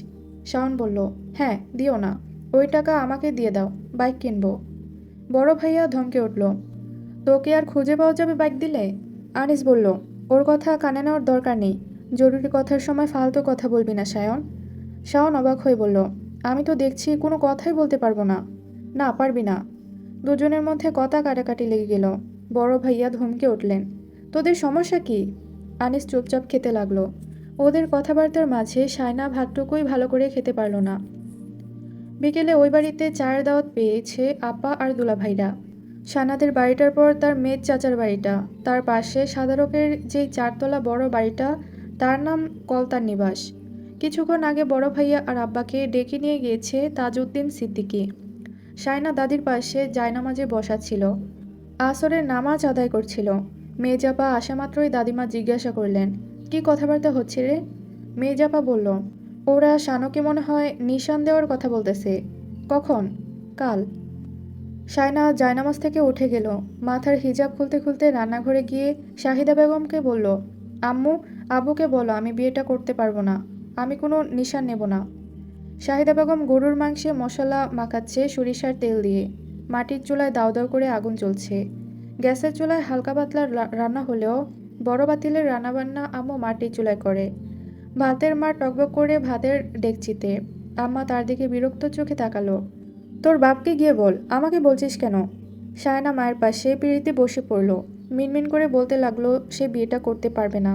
শাওন বলল, হ্যাঁ দিও না। ওই টাকা আমাকে দিয়ে দাও, বাইক কিনবো। বড় ভাইয়া ধমকে উঠল, তোকে আর খুঁজে পাওয়া যাবে বাইক দিলে? আনিস বলল, ওর কথা কানে নেওয়ার দরকার নেই। জরুরি কথার সময় ফালতু কথা বলবি না সায়ন। শাওন অবাক হয়ে বলল, আমি তো দেখছি কোনো কথাই বলতে পারবো না। না পারবি না। দুজনের মধ্যে কথা কাটাকাটি লেগে গেল। বড় ভাইয়া ধমকে উঠলেন, তোদের সমস্যা কি? আনিস চুপচাপ খেতে লাগলো। ওদের কথাবার্তার মাঝে সায়না ভাতটুকুই ভালো করে খেতে পারল না। বিকেলে ওই বাড়িতে চায়ের দাওয়াত পেয়েছে আপা আর দুলাভাইরা। সানাদের বাড়িটার পর তার মেজ চাচার বাড়িটা, তার পাশে সাদা রঙের যেই 4 তলা বড় বাড়িটা, তার নাম কলতার নিবাস। কিছুক্ষণ আগে বড় ভাইয়া আর আব্বাকে ডেকে নিয়ে গিয়েছে তাজউদ্দিন সিদ্দিকী। সায়না দাদির পাশে জায়নামাজে বসা ছিল, আসরের নামাজ আদায় করছিল। মেজাপা আসা মাত্রই দাদিমা জিজ্ঞাসা করলেন, কি কথাবার্তা হচ্ছে রে? মেজাপা বলল, ওরা শানুকে মনে হয় নিশান দেওয়ার কথা বলতেছে। কখন? কাল। সায়না জায়নামাজ থেকে উঠে গেল। মাথার হিজাব খুলতে খুলতে রান্নাঘরে গিয়ে শাহিদা বেগমকে বলল, আম্মু, আব্বুকে বলো আমি বিয়েটা করতে পারবো না। আমি কোনো নিশান নেব না। শাহিদা বেগম গরুর মাংসে মশলা মাখাচ্ছে সরিষার তেল দিয়ে। মাটির চুলায় দাউ দাউ করে আগুন জ্বলছে। গ্যাসের চুলায় হালকা পাতলা রান্না হলেও বড় পাতিলের রান্নাবান্না আম্মু মাটির চুলায় করে। ভাতের মার টকবক করে ভাতের ডেকচিতে। আম্মা তার দিকে বিরক্ত চোখে তাকালো। তোর বাপকে গিয়ে বল, আমাকে বলছিস কেন? সায়না মায়ের পাশে পিঁড়িতে বসে পড়ল। মিনমিন করে বলতে লাগলো সে বিয়েটা করতে পারবে না।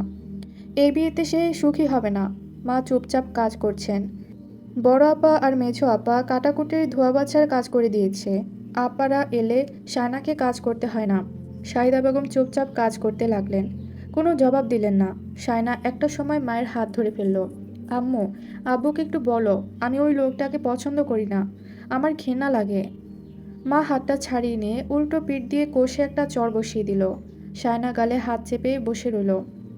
এই বিয়েতে সে সুখী হবে না। মা চুপচাপ কাজ করছেন। বড় আপা আর মেঝো আপা কাটাকুটির ধোয়া বাছার কাজ করে দিয়েছে। আপারা এলে সায়নাকে কাজ করতে হয় না। শাহিদা বেগম চুপচাপ কাজ করতে লাগলেন। কোনো জবাব দিলেন না। সায়না একটা সময় মায়ের হাত ধরে ফেলল। আম্মু, আব্বুকে একটু বলো আমি ওই লোকটাকে পছন্দ করি না, আমার ঘৃণা লাগে। মা হাতটা ছাড়িয়ে নিয়ে উল্টো পিঠ দিয়ে কষে একটা চড় বসিয়ে দিল। সায়না গালে হাত চেপে বসে রইল।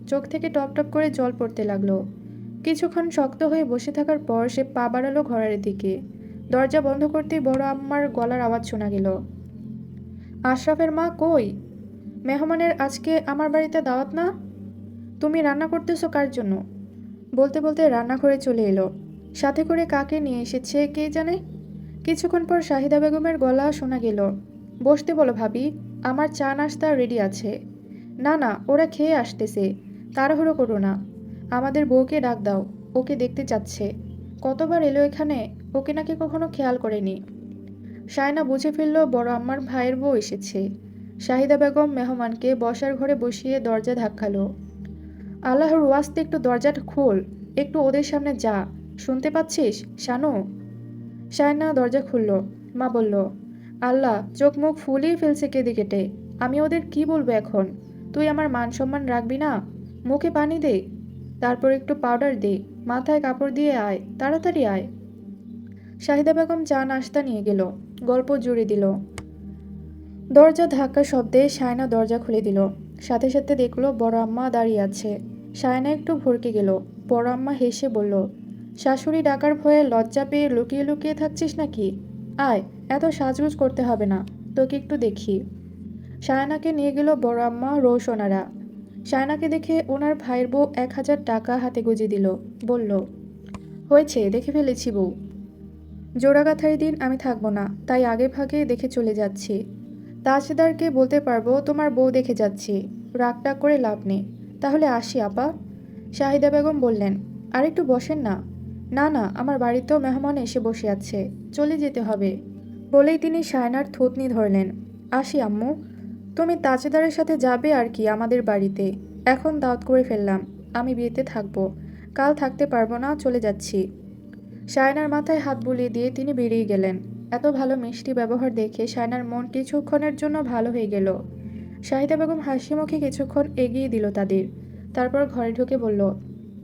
চোখ থেকে টপ টপ করে জল পড়তে লাগলো। কিছুক্ষণ শক্ত হয়ে বসে থাকার পর সে পা বাড়ালো ঘরের দিকে। দরজা বন্ধ করতেই বড় আম্মার গলার আওয়াজ শোনা গেল। আশরাফের মা কই? মেহমানের আজকে আমার বাড়িতে দাওয়াত না? তুমি রান্না করতেছো কার জন্য? বলতে বলতে রান্নাঘরে চলে এলো। সাথে করে কাকে নিয়ে এসেছে কে জানে। কিছুক্ষণ পর শাহিদা বেগমের গলা শোনা গেল। বসতে বলো ভাবি, আমার চা নাস্তা রেডি আছে। না না, ওরা খেয়ে আসতেছে, তাড়াহুড়ো করো না। আমাদের বউকে ডাক দাও, ওকে দেখতে চাচ্ছে। কতবার এলো এখানে, ওকে নাকি কখনো খেয়াল করেনি। সায়না বুঝে ফেলল বড় আম্মার ভাইয়ের বউ এসেছে। শাহিদা বেগম মেহমানকে বসার ঘরে বসিয়ে দরজা ধাক্কালো। আল্লাহর ওয়াস্তে একটু দরজাটা খোল, একটু ওদের সামনে যা, শুনতে পাচ্ছিস শানু? সায়না দরজা খুলল। মা বলল, আল্লাহ, চোখ মুখ ফুলিয়ে ফেলছে কেঁদে কেটে। আমি ওদের কি বলবো এখন? তুই আমার মান সম্মান রাখবি না? মুখে পানি দে, তারপর একটু পাউডার দে, মাথায় কাপড় দিয়ে আয়, তাড়াতাড়ি আয়। শাহিদা বেগম চা নাস্তা নিয়ে গেল, গল্প জুড়ে দিল। দরজা ধাক্কা শব্দে সায়না দরজা খুলে দিল। সাথে সাথে দেখলো বড় আম্মা দাঁড়িয়ে আছে। সায়না একটু ভরকে গেল। বড় আম্মা হেসে বলল, শাশুড়ি ডাকার ভয়ে লজ্জা পেয়ে লুকিয়ে লুকিয়ে থাকছিস নাকি? আয়, এত সাজগোজ করতে হবে না, তোকে একটু দেখি। সায়নাকে নিয়ে গেল বড় আম্মা রৌশনারা। সায়নাকে দেখে ওনার ভাইয়ের বউ 1000 টাকা হাতে গুঁজে দিল। বলল, হয়েছে, দেখে ফেলেছি বউ। জোড়াগাঁথারি দিন আমি থাকবো না, তাই আগে ভাগে দেখে চলে যাচ্ছি। তাজদারকে বলতে পারবো তোমার বউ দেখে যাচ্ছি। রাগটাগ করে লাভ নেই। তাহলে আসি আপা। শাহিদা বেগম বললেন, আর একটু বসেন না। না না, আমার বাড়িতেও মেহমান এসে বসে আছে, চলে যেতে হবে। বলেই তিনি সায়নার থুতনি ধরলেন। আসি আম্মু, তুমি তাজদারের সাথে যাবে আর কি আমাদের বাড়িতে। এখন দাওয়াত করে ফেললাম, আমি বিয়েতে থাকবো। কাল থাকতে পারবো না, চলে যাচ্ছি। সায়নার মাথায় হাত বুলিয়ে দিয়ে তিনি বেরিয়ে গেলেন। এত ভালো মিষ্টি ব্যবহার দেখে সায়নার মন কিছুক্ষণের জন্য ভালো হয়ে গেল। শাহিদা বেগম হাসি মুখে কিছুক্ষণ এগিয়ে দিল তাদের। তারপর ঘরে ঢুকে বলল,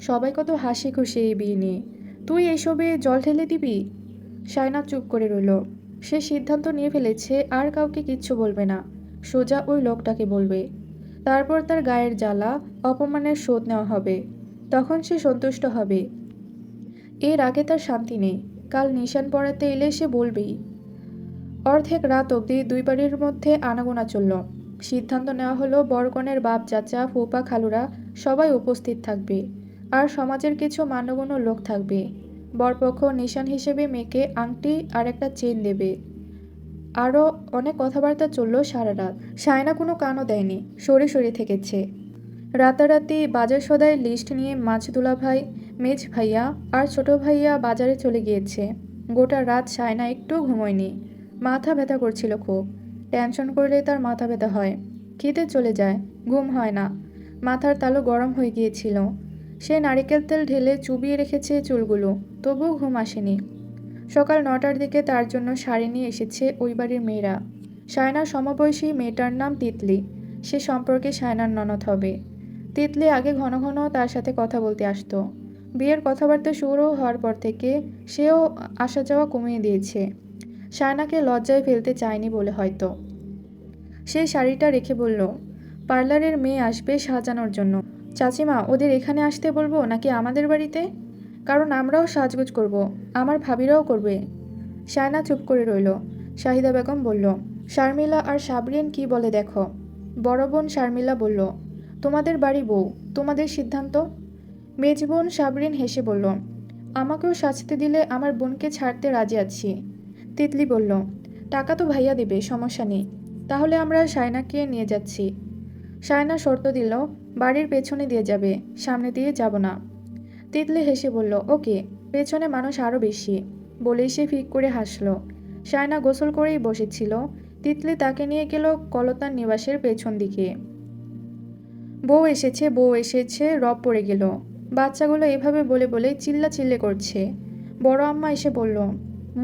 সবাই কত হাসি খুশি এই বিয়ে নিয়ে, তুই এইসবে জল ঢেলে দিবি? সায়না চুপ করে রইল। সে সিদ্ধান্ত নিয়ে ফেলেছে আর কাউকে কিচ্ছু বলবে না, সোজা ওই লোকটাকে বলবে। তারপর তার গায়ের জ্বালা অপমানের শোধ নেওয়া হবে, তখন সে সন্তুষ্ট হবে। এর আগে তার শান্তি নেই। কাল নিশান পড়াতে এলে সে বলবেই। অর্ধেক রাত অবধি দুই বাড়ির মধ্যে আনাগোনা চলল। সিদ্ধান্ত নেওয়া হলো বরকনের বাপ চাচা ফুপা খালুরা সবাই উপস্থিত থাকবে, আর সমাজের কিছু মান্যগণ্য লোক থাকবে। বরপক্ষ নিশান হিসেবে মেয়েকে আংটি আর একটা চেন দেবে। আরও অনেক কথাবার্তা চলল সারা রাত। সায়না কোনো কানও দেয়নি, সরে সরে থেকেছে। রাতারাতি বাজার সদাই লিস্ট নিয়ে মাছ দুলাভাই, মেজ ভাইয়া আর ছোট ভাইয়া বাজারে চলে গিয়েছে। গোটা রাত সায়না একটু ঘুমোয়নি। মাথা ব্যথা করছিল খুব। টেনশন করলে তার মাথা ব্যথা হয়, খিদে চলে যায়, ঘুম হয় না। মাথার তালু গরম হয়ে গিয়েছিল। সে নারিকেল তেল ঢেলে চুবিয়ে রেখেছে চুলগুলো, তবুও ঘুম আসেনি। সকাল 9টার দিকে তার জন্য শাড়ি নিয়ে এসেছে ওই বাড়ির মেয়েরা। সায়নার সমবয়সী মেয়েটার নাম তিতলি। সে সম্পর্কে সায়নার ননদ হবে। তিতলি আগে ঘন ঘন তার সাথে কথা বলতে আসতো। বিয়ের কথাবার্তা শুরু হওয়ার পর থেকে সেও আসা যাওয়া কমিয়ে দিয়েছে। সায়নাকে লজ্জায় ফেলতে চায়নি বলে হয়তো। সে শাড়িটা রেখে বলল, পার্লারের মেয়ে আসবে সাজানোর জন্য। চাচিমা, ওদের এখানে আসতে বলবো নাকি আমাদের বাড়িতে? কারণ আমরাও সাজগোজ করব, আমার ভাবিরাও করবে। সায়না চুপ করে রইল। শাহিদা বেগম বলল, শারমিলা আর সাবরিন কি বলে দেখো। বড় বোন শারমিলা বলল, তোমাদের বাড়ি বউ, তোমাদের সিদ্ধান্ত। মেজ বোন সাবরিন হেসে বলল, আমাকেও সাজতে দিলে আমার বোনকে ছাড়তে রাজি আছি। তিতলি বলল, টাকা তো ভাইয়া দেবে, সমস্যা নেই। তাহলে আমরা শায়নাকে নিয়ে যাচ্ছি। শায়না শর্ত দিল, বাড়ির পেছনে দিয়ে যাবে, সামনে দিয়ে যাব না। তিতলি হেসে বলল, ওকে, পেছনে মানুষ আরও বেশি। বলেই সে ফিক করে হাসল। শায়না গোসল করেই বসেছিল। তিতলি তাকে নিয়ে গেল কলতার নিবাসের পেছন দিকে। বউ এসেছে রব পড়ে গেল। বাচ্চাগুলো এভাবে বলে বলে চিল্লাচিল্লি করছে। বড় আম্মা এসে বলল,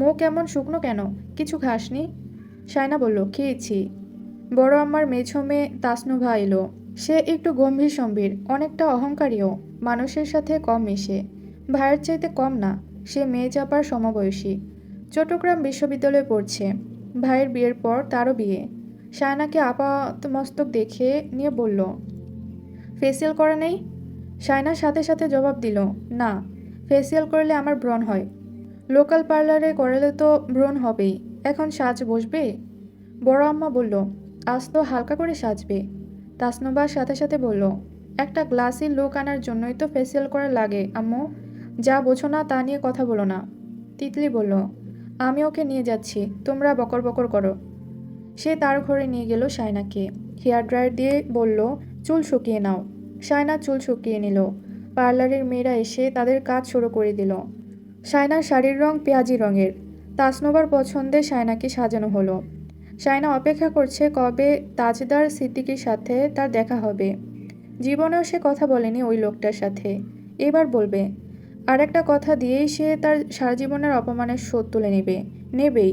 মুখ এমন শুকনো কেন, কিছু খাসনি? শায়না বলল, খেয়েছি। বড় আম্মার মেঝো মেয়ে তাসনুভা এলো। সে একটু গম্ভীর সম্ভীর, অনেকটা অহংকারীও, মানুষের সাথে কম মেশে। ভাইয়ের চাইতে কম না, সে মেয়ে চাপার সমবয়সী। চট্টগ্রাম বিশ্ববিদ্যালয়ে পড়ছে। ভাইয়ের বিয়ের পর তারও বিয়ে। শায়নাকে আপাতমস্তক দেখে নিয়ে বলল, ফেসিয়াল করা নেই? শায়নার সাথে সাথে জবাব দিল, না, ফেসিয়াল করলে আমার ব্রণ হয়। লোকাল পার্লারে করালে তো ব্রণ হবেই, এখন সাজ বসবে? বড় আম্মা বলল, আজ তো হালকা করে সাজবে। তাসনুবার সাথে সাথে বলল, একটা গ্লাসি লুক আনার জন্যই তো ফেসিয়াল করা লাগে আম্মু, যা বোঝো না তা নিয়ে কথা বলো না। তিতলি বলল, আমি ওকে নিয়ে যাচ্ছি, তোমরা বকর বকর করো। সে তার ঘরে নিয়ে গেল শায়নাকে। হেয়ার ড্রায়ার দিয়ে বলল, চুল শুকিয়ে নাও। শায়না চুল শুকিয়ে নিল। পার্লারের মেয়েরা এসে তাদের কাজ শুরু করে দিল। শায়নার শাড়ির রং পেঁয়াজি রঙের। তাসনুবার পছন্দে শায়নাকে সাজানো হলো। শায়না অপেক্ষা করছে কবে তাজদার সিদ্দিকীর সাথে তার দেখা হবে। জীবনেও সে কথা বলেনি ওই লোকটার সাথে, এবার বলবে। আর একটা কথা দিয়েই সে তার সারা জীবনের অপমানের শোধ তুলে নেবেই।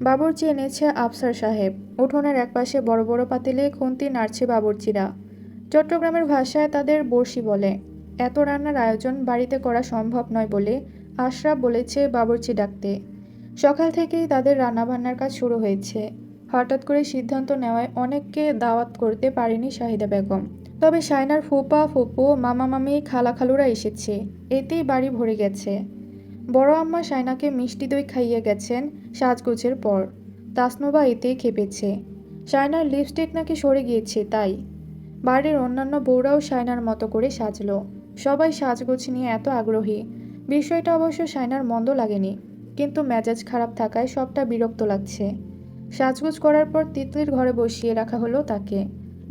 বাবুর্চি এনেছে আফসার সাহেব। উঠোনের একপাশে বড় বড় পাতিলে খুন্তি নাড়ছে বাবুর্চিরা। চট্টগ্রামের ভাষায় তাদের বড়শি বলে। এত রান্নার আয়োজন বাড়িতে করা সম্ভব নয় বলে আশরাফ বলেছে বাবুর্চি ডাকতে। সকাল থেকেই তাদের রান্নাবান্নার কাজ শুরু হয়েছে। হঠাৎ করে সিদ্ধান্ত নেওয়ায় অনেককে দাওয়াত করতে পারেনি শাহিদা বেগম। তবে শায়নার ফুপা ফুপু, মামা মামি, খালা খালুরা এসেছে, এতেই বাড়ি ভরে গেছে। বড় আম্মা শায়নাকে মিষ্টি দই খাইয়ে গেছেন সাজগোজের পর। তাসনুবা এতেই খেপেছে। শায়নার লিপস্টিক নাকি সরে গিয়েছে তাই। বাড়ির অন্যান্য বউরাও শায়নার মতো করে সাজলো। সবাই সাজগোজ নিয়ে এত আগ্রহী। বিষয়টা অবশ্য শায়নার মন্দ লাগেনি, কিন্তু মেজাজ খারাপ থাকায় সবটা বিরক্ত লাগছে। সাজগোজ করার পর তিতলির ঘরে বসিয়ে রাখা হলো তাকে।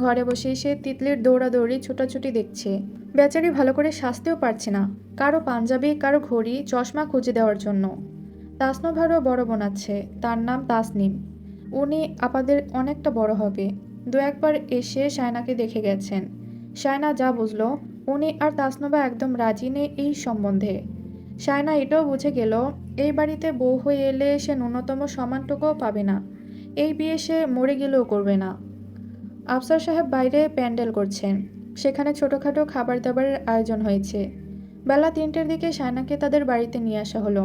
ঘরে বসে সে তিতলির দৌড়াদৌড়ি ছোটাছুটি দেখছে। বেচারি ভালো করে সাজতেও পারছে না, কারো পাঞ্জাবি, কারো ঘড়ি, চশমা খুঁজে দেওয়ার জন্য। তাসনুভারও বড় বোন আছে, তার নাম তাসনিম। উনি আপাদের অনেকটা বড় হবে। দু একবার এসে শায়নাকে দেখে গেছেন। শায়না যা বুঝলো, উনি আর তাসনুভা একদম রাজি নেই এই সম্বন্ধে। শায়না এটাও বুঝে গেল, এই বাড়িতে বউ হয়ে এলে সে ন্যূনতম সম্মানটুকুও পাবে না। এই বিয়ে সে মরে গেলেও করবে না। আফসার সাহেব বাইরে প্যান্ডেল করছেন। সেখানে ছোটোখাটো খাবার দাবারের আয়োজন হয়েছে। বেলা 3টের দিকে শায়নাকে তাদের বাড়িতে নিয়ে আসা হলো।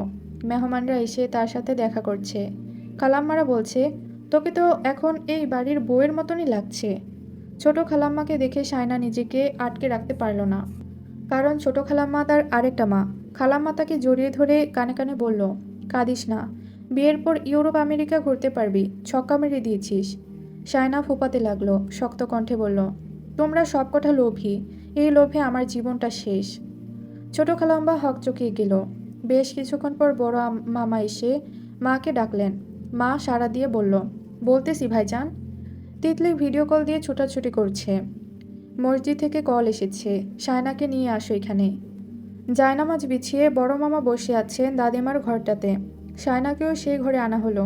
মেহমানরা এসে তার সাথে দেখা করছে। খালাম্মারা বলছে, তোকে তো এখন এই বাড়ির বউয়ের মতনই লাগছে। ছোট খালাম্মাকে দেখে শায়না নিজেকে আটকে রাখতে পারল না। কারণ ছোট খালাম্মা তার আরেকটা মা। খালাম্মা তাকে জড়িয়ে ধরে কানে কানে বলল, কাঁদিস না, বিয়ের পর ইউরোপ আমেরিকা ঘুরতে পারবি, ছক্কা মেরে দিয়েছিস। শায়না ফোঁপাতে লাগলো, শক্ত কণ্ঠে বলল, তোমরা সবকটা লোভী, এই লোভে আমার জীবনটা শেষ। ছোট খালাম্মা হকচকিয়ে গেল। বেশ কিছুক্ষণ পর বড় মামা এসে মাকে ডাকলেন। মা সাড়া দিয়ে বলল, বলতেছি ভাইজান। তিতলি ভিডিও কল দিয়ে ছোটাছুটি করছে। মসজিদ থেকে কল এসেছে, শায়নাকে নিয়ে আসো এখানে। জায়নামাজ বিছিয়ে বড় মামা বসে আছেন দাদিমার ঘরটাতে। শায়নাকেও সেই ঘরে আনা হলো।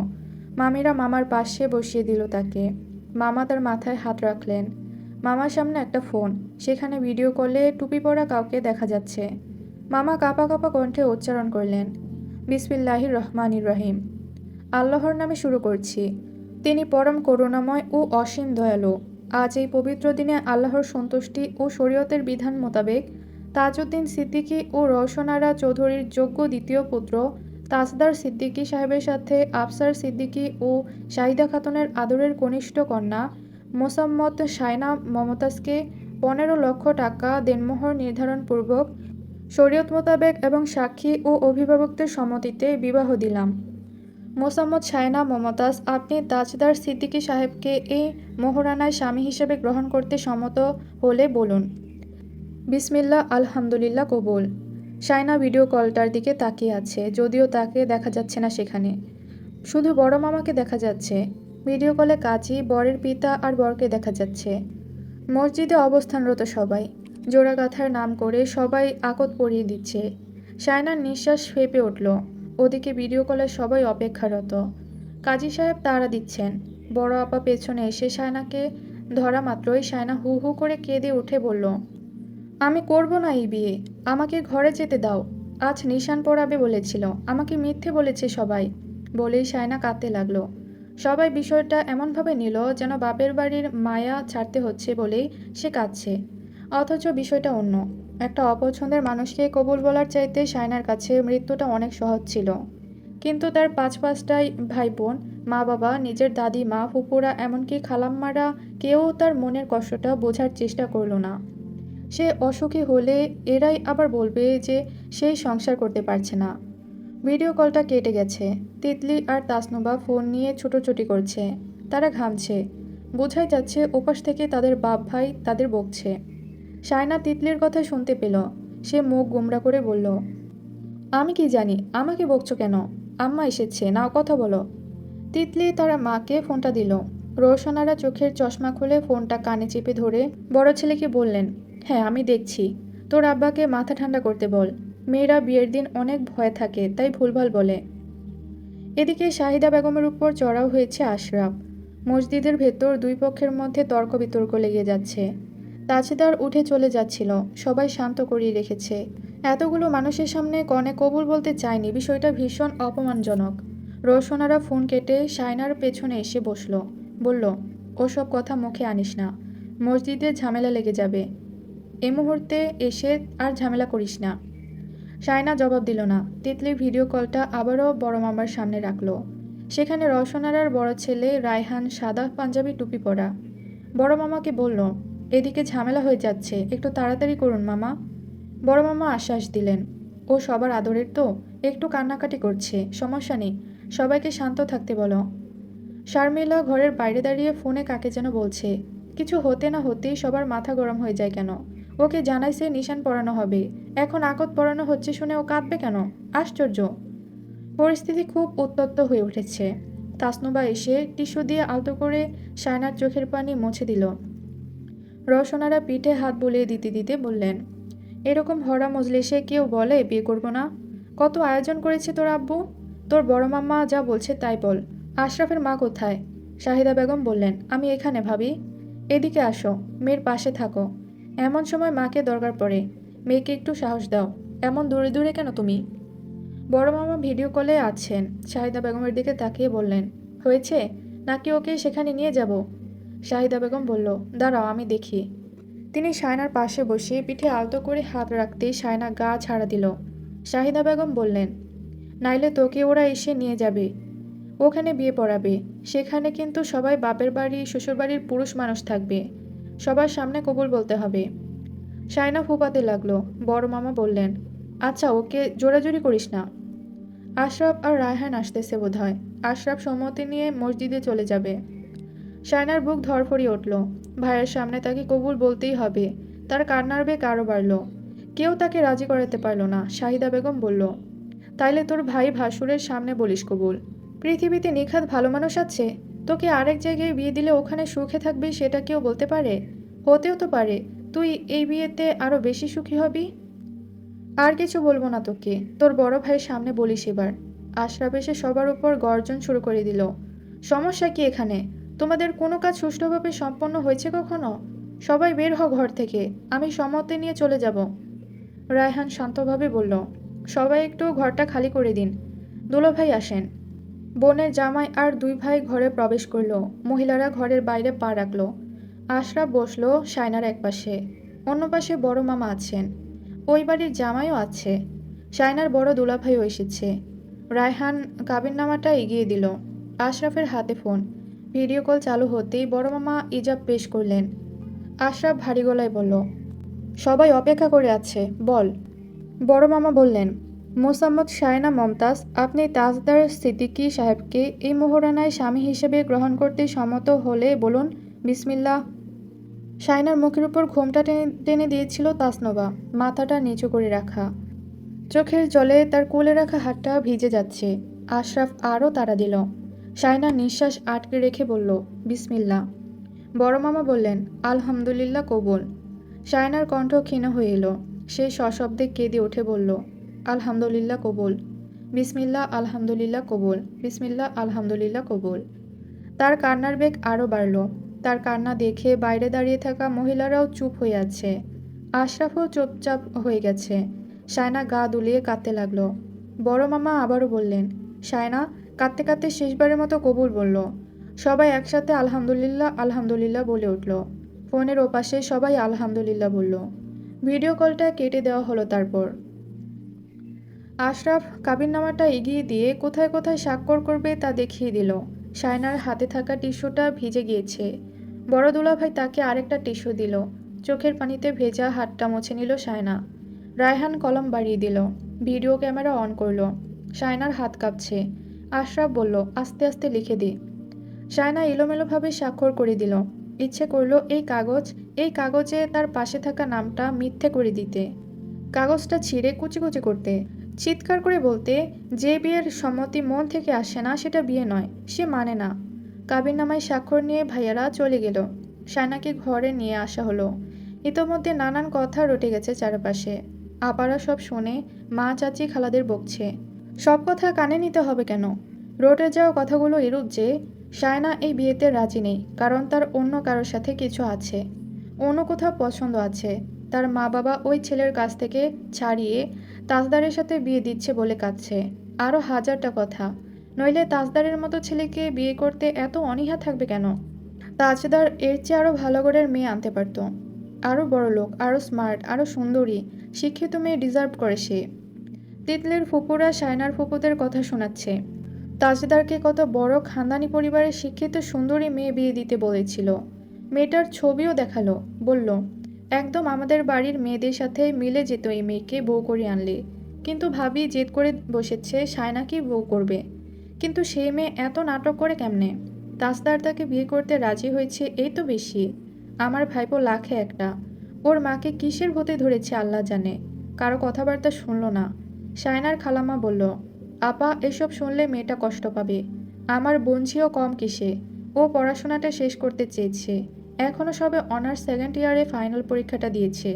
মামিরা মামার পাশে বসিয়ে দিল তাকে। মামা তার মাথায় হাত রাখলেন। মামার সামনে একটা ফোন, সেখানে ভিডিও কলে টুপি পরা কাউকে দেখা যাচ্ছে। মামা কাঁপা কাঁপা কণ্ঠে উচ্চারণ করলেন, বিসমিল্লাহির রহমানির রহিম। আল্লাহর নামে শুরু করছি, তিনি পরম করুণাময় ও অসীম দয়ালু। আজ এই পবিত্র দিনে আল্লাহর সন্তুষ্টি ও শরীয়তের বিধান মোতাবেক তাজউদ্দিন সিদ্দিকী ও রওশনারা চৌধুরীর যোগ্য দ্বিতীয় পুত্র তাজদার সিদ্দিকী সাহেবের সাথে আফসার সিদ্দিকী ও শাহিদা খাতুনের আদরের কনিষ্ঠ কন্যা মোসাম্মত শায়না মমতাজকে 15 লক্ষ টাকা দেনমোহর নির্ধারণপূর্বক শরীয়ত মোতাবেক এবং সাক্ষী ও অভিভাবকদের সম্মতিতে বিবাহ দিলাম। মোসাম্মত শায়না মমতাজ, আপনি তাজদার সিদ্দিকী সাহেবকে এই মোহরানায় স্বামী হিসেবে গ্রহণ করতে সম্মত হলে বলুন। বিসমিল্লাহ, আলহামদুলিল্লাহ, কবুল। শায়না ভিডিও কলটার দিকে তাকিয়ে আছে, যদিও তাকে দেখা যাচ্ছে না সেখানে, শুধু বড় মামাকে দেখা যাচ্ছে। ভিডিও কলে কাজী, বরের পিতা আর বরকে দেখা যাচ্ছে। মসজিদে অবস্থানরত সবাই জোড়া গাথার নাম করে সবাই আকত পরিয়ে দিচ্ছে। শায়নার নিঃশ্বাস ফেঁপে উঠল। ওদিকে ভিডিও কলে সবাই অপেক্ষারত। কাজী সাহেব তাড়া দিচ্ছেন। বড় আপা পেছনে এসে শায়নাকে ধরা মাত্রই শায়না হু হু করে কেঁদে উঠে বলল, আমি করব না এই বিয়ে, আমাকে ঘরে যেতে দাও। আজ নিশান পড়াবে বলেছিল, আমাকে মিথ্যে বলেছে সবাই। বলেই শায়না কাঁদতে লাগলো। সবাই বিষয়টা এমনভাবে নিল যেন বাপের বাড়ির মায়া ছাড়তে হচ্ছে বলেই সে কাঁদছে। অথচ বিষয়টা অন্য। একটা অপছন্দের মানুষকে কবুল বলার চাইতে শায়নার কাছে মৃত্যুটা অনেক সহজ ছিল। কিন্তু তার পাঁচটাই ভাই বোন, মা বাবা, নিজের দাদি মা, ফুপুরা, এমনকি খালাম্মারা কেউ তার মনের কষ্টটা বোঝার চেষ্টা করল না। সে অসুখী হলে এরাই আবার বলবে যে সেই সংসার করতে পারছে না। ভিডিও কলটা কেটে গেছে। তিতলি আর তাসনুবা ফোন নিয়ে ছুটোছুটি করছে। তারা ঘামছে। বোঝাই যাচ্ছে ওপাশ থেকে তাদের বাপ ভাই তাদের বকছে। শায়না তিতলির কথা শুনতে পেল। সে মুখ গোমড়া করে বলল, আমি কি জানি, আমাকে বকছো কেন? আম্মা এসেছে, নাও কথা বলো। তিতলি তার মাকে ফোনটা দিল। রোশনারা চোখের চশমা খুলে ফোনটা কানে চেপে ধরে বড় ছেলেকে বললেন, হ্যাঁ আমি দেখছি, তোর আব্বাকে মাথা ঠান্ডা করতে বল। মেয়েরা বিয়ের দিন অনেক ভয় থাকে, তাই ভুলভাল বলে। এদিকে শাহিদা বেগমের উপর চড়াও হয়েছে আশরাফ। মসজিদের ভেতর দুই পক্ষের মধ্যে তর্ক বিতর্ক লেগে যাচ্ছে। তাজেদার উঠে চলে যাচ্ছিল, সবাই শান্ত করিয়ে রেখেছে। এতগুলো মানুষের সামনে কনে কবুল বলতে চায়নি, বিষয়টা ভীষণ অপমানজনক। রোশনারা ফোন কেটে শায়নার পেছনে এসে বসল। বলল, ওসব কথা মুখে আনিস না, মসজিদে ঝামেলা লেগে যাবে। এ মুহূর্তে এসে আর ঝামেলা করিস না। শায়না জবাব দিল না। তিতলির ভিডিও কলটা আবারও বড় মামার সামনে রাখলো। সেখানে রওশনারার বড় ছেলে রায়হান, সাদা পাঞ্জাবি টুপি পরা। বড় মামাকে বলল, এদিকে ঝামেলা হয়ে যাচ্ছে, একটু তাড়াতাড়ি করুন মামা। বড় মামা আশ্বাস দিলেন, ও সবার আদরের তো, একটু কান্নাকাটি করছে, সমস্যা নেই, সবাইকে শান্ত থাকতে বলো। শারমিলা ঘরের বাইরে দাঁড়িয়ে ফোনে কাকে যেন বলছে। কিছু হতে না হতেই সবার মাথা গরম হয়ে যায় কেন? ওকে জানাইছে নিশান পড়ানো হবে, এখন আকত পড়ানো হচ্ছে শুনে ও কাঁদবে কেন? আশ্চর্য। পরিস্থিতি খুব উত্তপ্ত হয়ে উঠেছে। তাসনুবা এসে টিস্যু দিয়ে আলতো করে শায়নার চোখের পানি মুছে দিল। রওশনারা পিঠে হাত বুলিয়ে দিতে দিতে বললেন, এরকম ভরা মজলিসে কেউ বলে বিয়ে করব না? কত আয়োজন করেছে তোর আব্বু। তোর বড় মাম্মা যা বলছে তাই বল। আশরাফের মা কোথায়? শাহিদা বেগম বললেন, আমি এখানে ভাবি। এদিকে আসো, মেয়ের পাশে থাকো। এমন সময় মাকে দরকার পড়ে। মেয়েকে একটু সাহস দাও। এমন দূরে দূরে কেন তুমি? বড় মামা ভিডিও কলে আছেন। শাহিদা বেগমের দিকে তাকিয়ে বললেন, হয়েছে নাকি ওকে সেখানে নিয়ে যাব? শাহিদা বেগম বলল, দাঁড়াও আমি দেখি। তিনি শায়নার পাশে বসে পিঠে আলতো করে হাত রাখতেই শায়না গা ছাড়া দিল। শাহিদা বেগম বললেন, নাইলে তোকে ওরা এসে নিয়ে যাবে, ওখানে বিয়ে পড়াবে। সেখানে কিন্তু সবাই বাপের বাড়ি শ্বশুরবাড়ির পুরুষ মানুষ থাকবে, সবার সামনে কবুল বলতে হবে। শায়না ফুপাতে লাগলো। বড় মামা বললেন, আচ্ছা ওকে জোরাজুরি করিস না। আশরাফ আর রায়হান আসতেছে বোধহয়। আশরাফ সম্মতি নিয়ে মসজিদে চলে যাবে। শায়নার বুক ধড়ফড়িয়ে উঠল। ভাইয়ের সামনে তাকে কবুল বলতেই হবে। তার কান্নার বেগ আরও বাড়ল। কেউ তাকে রাজি করাতে পারল না। শাহিদা বেগম বলল, তাইলে তোর ভাই ভাসুরের সামনে বলিস কবুল। পৃথিবীতে নিখাত ভালো মানুষ আছে? তোকে আরেক জায়গায় বিয়ে দিলে ওখানে সুখে থাকবি সেটা কেউ বলতে পারে? হতেও তো পারে তুই এই বিয়েতে আরও বেশি সুখী হবি। আর কিছু বলবো না তোকে, তোর বড় ভাইয়ের সামনে বলিস এবার। আশরাফ এসে সবার উপর গর্জন শুরু করে দিল, সমস্যা কি এখানে? তোমাদের কোনো কাজ সুষ্ঠুভাবে সম্পন্ন হয়েছে কখনো? সবাই বের হ ঘর থেকে, আমি সম্মতি নিয়ে চলে যাব। রায়হান শান্তভাবে বলল, সবাই একটু ঘরটা খালি করে দিন, দুলাভাই আসেন। বোনের জামাই আর দুই ভাই ঘরে প্রবেশ করল। মহিলারা ঘরের বাইরে পা রাখল। আশরাফ বসল শায়নার এক পাশে, অন্য পাশে বড় মামা আছেন। ওই বাড়ির জামাইও আছে। শায়নার বড় দুলাভাইও এসেছে। রায়হান কাবিননামাটা এগিয়ে দিল। আশরাফের হাতে ফোন। ভিডিও কল চালু হতেই বড় মামা ইজাব পেশ করলেন। আশরাফ ভারী গলায় বলল, সবাই অপেক্ষা করে আছে, বল। বড় মামা বললেন, মোসাম্মদ শায়না মমতাজ, আপনি তাজদার সিদ্দিকী সাহেবকে এই মোহরানায় স্বামী হিসেবে গ্রহণ করতে সম্মত হলে বলুন বিসমিল্লাহ। শায়নার মুখের উপর ঘোমটা টেনে টেনে দিয়েছিল তাসনবা, মাথাটা নিচু করে রাখা। চোখের জলে তার কোলে রাখা হাতটা ভিজে যাচ্ছে। আশরাফ আরও তাড়া দিল, শায়না নিঃশ্বাস আটকে রেখে বলল, বিসমিল্লাহ। বড় মামা বললেন, আলহামদুলিল্লাহ কবুল। শায়নার কণ্ঠ ক্ষীণ হয়ে এলো। সে সশব্দে কেঁদে উঠে বলল, আলহামদুলিল্লাহ কবুল। বিসমিল্লাহ আলহামদুলিল্লাহ কবুল, বিসমিল্লাহ আলহামদুলিল্লাহ কবুল। তার কান্নার বেগ আরও বাড়ল। তার কান্না দেখে বাইরে দাঁড়িয়ে থাকা মহিলারাও চুপ হয়ে আছে। আশরাফও চুপচাপ হয়ে গেছে। শায়না গা দুলিয়ে কাঁদতে লাগলো। বড় মামা আবারও বললেন, শায়না, কাঁদতে কাঁদতে শেষবারের মতো কবুল বলল। সবাই একসাথে আলহামদুলিল্লাহ আলহামদুলিল্লাহ বলে উঠল। ফোনের ওপাশে সবাই আলহামদুলিল্লাহ বলল। ভিডিও কলটা কেটে দেওয়া হলো। তারপর আশরাফ কাবিননামাটা এগিয়ে দিয়ে কোথায় কোথায় স্বাক্ষর করবে তা দেখিয়ে দিল। শায়নার হাতে থাকা টিস্যুটা ভিজে গিয়েছে। বড় দুলাভাই তাকে আরেকটা টিস্যু দিল। চোখের পানিতে ভেজা হাতটা মুছে নিল শায়না। রায়হান কলম বাড়িয়ে দিল। ভিডিও ক্যামেরা অন করলো। শায়নার হাত কাঁপছে। আশরাফ বলল, আস্তে আস্তে লিখে দি। শায়না এলোমেলোভাবে স্বাক্ষর করে দিল। ইচ্ছে করল এই কাগজে তার পাশে থাকা নামটা মিথ্যে করে দিতে, কাগজটা ছিঁড়ে কুচি কুচি করতে, চিৎকার করে বলতে, যে বিয়ের সম্মতি মন থেকে আসে না সেটা বিয়ে নয়, সে মানে না। কাবিননামায় স্বাক্ষর নিয়ে ভাইয়ারা চলে গেল। শায়নাকে ঘরে নিয়ে আসা হলো। ইতোমধ্যে নানান কথা রটে গেছে চারপাশে। আপারা সব শুনে মা চাচি খালাদের বকছে। সব কথা কানে নিতে হবে কেন? রটে যাওয়া কথাগুলো এরূপ যে শায়না এই বিয়েতে রাজি নেই, কারণ তার অন্য কারোর সাথে কিছু আছে, অন্য কোথাও পছন্দ আছে। তার মা বাবা ওই ছেলের কাছ থেকে ছাড়িয়ে তাজদারের সাথে বিয়ে দিচ্ছে বলে কাঁদছে। আরও হাজারটা কথা। নইলে তাজদারের মতো ছেলেকে বিয়ে করতে এত অনীহা থাকবে কেন? তাজদার এর চেয়ে আরও ভালো ঘরের মেয়ে আনতে পারত। আরও বড় লোক, আরও স্মার্ট, আরও সুন্দরী, শিক্ষিত মেয়ে ডিজার্ভ করে সে। তিতলির ফুপুরা শায়নার ফুপুদের কথা শোনাচ্ছে। তাজদারকে কত বড় খানদানি পরিবারের শিক্ষিত সুন্দরী মেয়ে বিয়ে দিতে বলেছিল। মেয়েটার ছবিও দেখালো। বলল, একদম আমাদের বাড়ির মেয়েদের সাথে মিলে যেত এই মেয়েকে বউ করে আনলে। কিন্তু ভাবি জেদ করে বসেছে শায়নাকেই বউ করবে। কিন্তু সেই মেয়ে এত নাটক করে কেমনে? তাজদার তাকে বিয়ে করতে রাজি হয়েছে, এই তো বেশি। আমার ভাইপো লাখে একটা। ওর মাকে কিসের ভূতে ধরেছে আল্লাহ জানে। কারো কথাবার্তা শুনল না। শায়নার খালাম্মা বলল, আপা, এসব শুনলে মেয়েটা কষ্ট পাবে। আমার বোনঝিও কম কিসে। ও পড়াশোনাটা শেষ করতে চেয়েছে। এখনও সবে অনার্স সেকেন্ড ইয়ারে ফাইনাল পরীক্ষাটা দিয়েছে।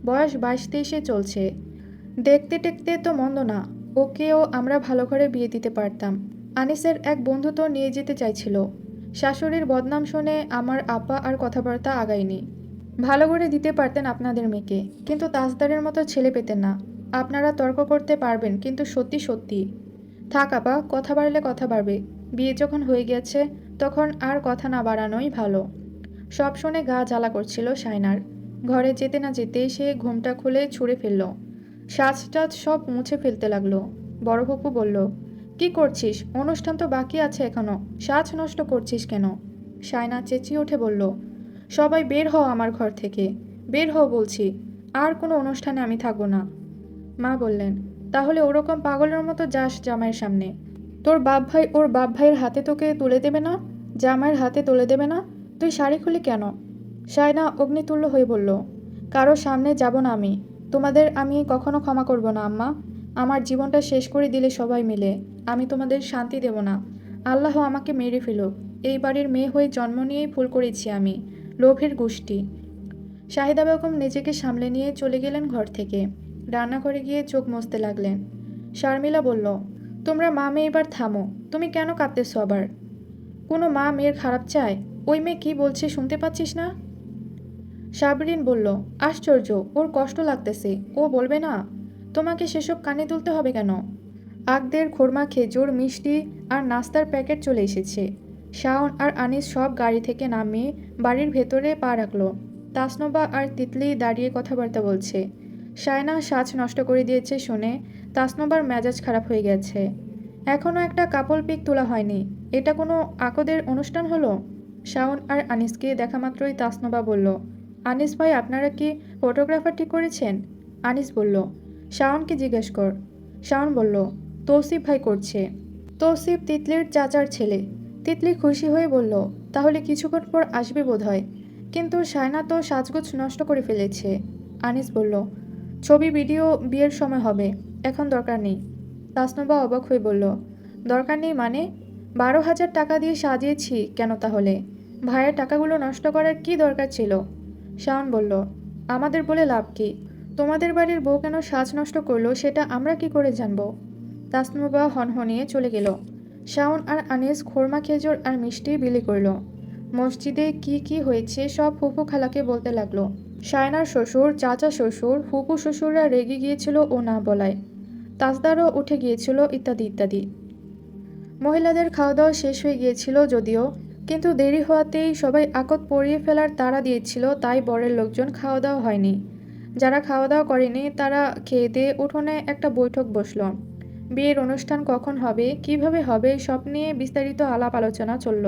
বয়স 22-23 চলছে। দেখতে টেকতে তো মন্দ না। ওকেও আমরা ভালো ঘরে বিয়ে দিতে পারতাম। আনিসের এক বন্ধু তো নিয়ে যেতে চাইছিল। শাশুড়ির বদনাম শুনে আমার আপা আর কথাবার্তা আগায়নি। ভালো করে দিতে পারতেন আপনাদের মেয়েকে, কিন্তু তাজদারের মতো ছেলে পেতেন না। আপনারা তর্ক করতে পারবেন, কিন্তু সত্যি সত্যি। থাক আপা, কথা বাড়লে কথা বাড়বে। বিয়ে যখন হয়ে গেছে তখন আর কথা না বাড়ানোই ভালো। সব শুনে গা জ্বালা করছিল শায়নার। ঘরে যেতে না যেতেই সে ঘুমটা খুলে ছুঁড়ে ফেলল। সাজটাজ সব মুছে ফেলতে লাগলো। বড় ফুপু বলল, কি করছিস? অনুষ্ঠান তো বাকি আছে এখনো, সাজ নষ্ট করছিস কেন? শায়না চেঁচিয়ে উঠে বলল, সবাই বের হও আমার ঘর থেকে, বের হও বলছি। আর কোনো অনুষ্ঠানে আমি থাকবো না। মা বললেন, তাহলে ওরকম পাগলের মতো যাস জামাইয়ের সামনে। তোর বাপ ভাই ওর বাপ ভাইয়ের হাতে তোকে তুলে দেবে না? জামাইয়ের হাতে তুলে দেবে না? তুই শাড়ি খুলি কেন? শায়না অগ্নিতুল্য হয়ে বলল, কারোর সামনে যাব না আমি। তোমাদের আমি কখনো ক্ষমা করব না আম্মা। আমার জীবনটা শেষ করে দিলে সবাই মিলে। আমি তোমাদের শান্তি দেব না। আল্লাহ আমাকে মেরে ফেলুক। এই বাড়ির মেয়ে হয়ে জন্ম নিয়েই ভুল করেছি আমি। লোভের গোষ্ঠী। শাহিদা বেগম নিজেকে সামলে নিয়ে চলে গেলেন ঘর থেকে। রান্নাঘরে গিয়ে চোখ মুছতে লাগলেন। শারমিলা বলল, তোমরা মা মেয়ে এবার থামো। তুমি কেন কাঁদতেছো আবার? কোনো মা মেয়ের খারাপ চায়? ওই মেয়ে কি বলছে শুনতে পাচ্ছিস না? সাবরিন বলল, আশ্চর্য, ওর কষ্ট লাগতেছে, ও বলবে না? তোমাকে সেসব কানে তুলতে হবে কেন? আগদের খোরমা, খেজুর, মিষ্টি আর নাস্তার প্যাকেট চলে এসেছে। শাওন আর আনিস সব গাড়ি থেকে নামিয়ে বাড়ির ভেতরে পা রাখলো। তাসনবা আর তিতলি দাঁড়িয়ে কথাবার্তা বলছে। শায়না সাজ নষ্ট করে দিয়েছে শুনে তাসনবার মেজাজ খারাপ হয়ে গেছে। এখনও একটা কাপল পিক তোলা হয়নি। এটা কোনো আকদের অনুষ্ঠান হলো? শাওন আর আনিসকে দেখা মাত্রই তাসনবা বলল, আনিস ভাই, আপনারা কি ফটোগ্রাফার ঠিক করেছেন? আনিস বলল, শাওনকে জিজ্ঞেস কর। শাওন বলল, তৌসিফ ভাই করছে। তৌসিফ তিতলির চাচার ছেলে। তিতলি খুশি হয়ে বলল, তাহলে কিছুক্ষণ পর আসবে বোধহয়। কিন্তু শায়না তো সাজগোজ নষ্ট করে ফেলেছে। আনিস বলল, ছবি ভিডিও বিয়ের সময় হবে, এখন দরকার নেই। তাসনবা অবাক হয়ে বলল, দরকার নেই মানে? 12,000 টাকা দিয়ে সাজিয়েছি কেন তাহলে? ভাইয়ের টাকাগুলো নষ্ট করার কি দরকার ছিল? শাওন বলল, আমাদের বলে লাভ কি? তোমাদের বাড়ির বউ কেন সাজ নষ্ট করলো সেটা আমরা কি করে জানবো? তাসনুবা হনহনিয়ে চলে গেল। শাওন আর আনিস খোরমা খেজুর আর মিষ্টি বিলি করল। মসজিদে কি কি হয়েছে সব ফুফু খালাকে বলতে লাগলো। শায়নার শ্বশুর, চাচা শ্বশুর, ফুপু শ্বশুররা রেগে গিয়েছিল ও না বলায়। তাজদারও উঠে গিয়েছিল ইত্যাদি ইত্যাদি। মহিলাদের খাওয়া দাওয়া শেষ হয়ে গিয়েছিল যদিও, কিন্তু দেরি হওয়াতেই সবাই আকত পরিয়ে ফেলার তাড়া দিয়েছিল, তাই বরের লোকজন খাওয়া দাওয়া হয়নি। যারা খাওয়া দাওয়া করেনি তারা খেয়ে দিয়ে উঠোনে একটা বৈঠক বসল। বিয়ের অনুষ্ঠান কখন হবে, কিভাবে হবে সব নিয়ে বিস্তারিত আলাপ আলোচনা চলল।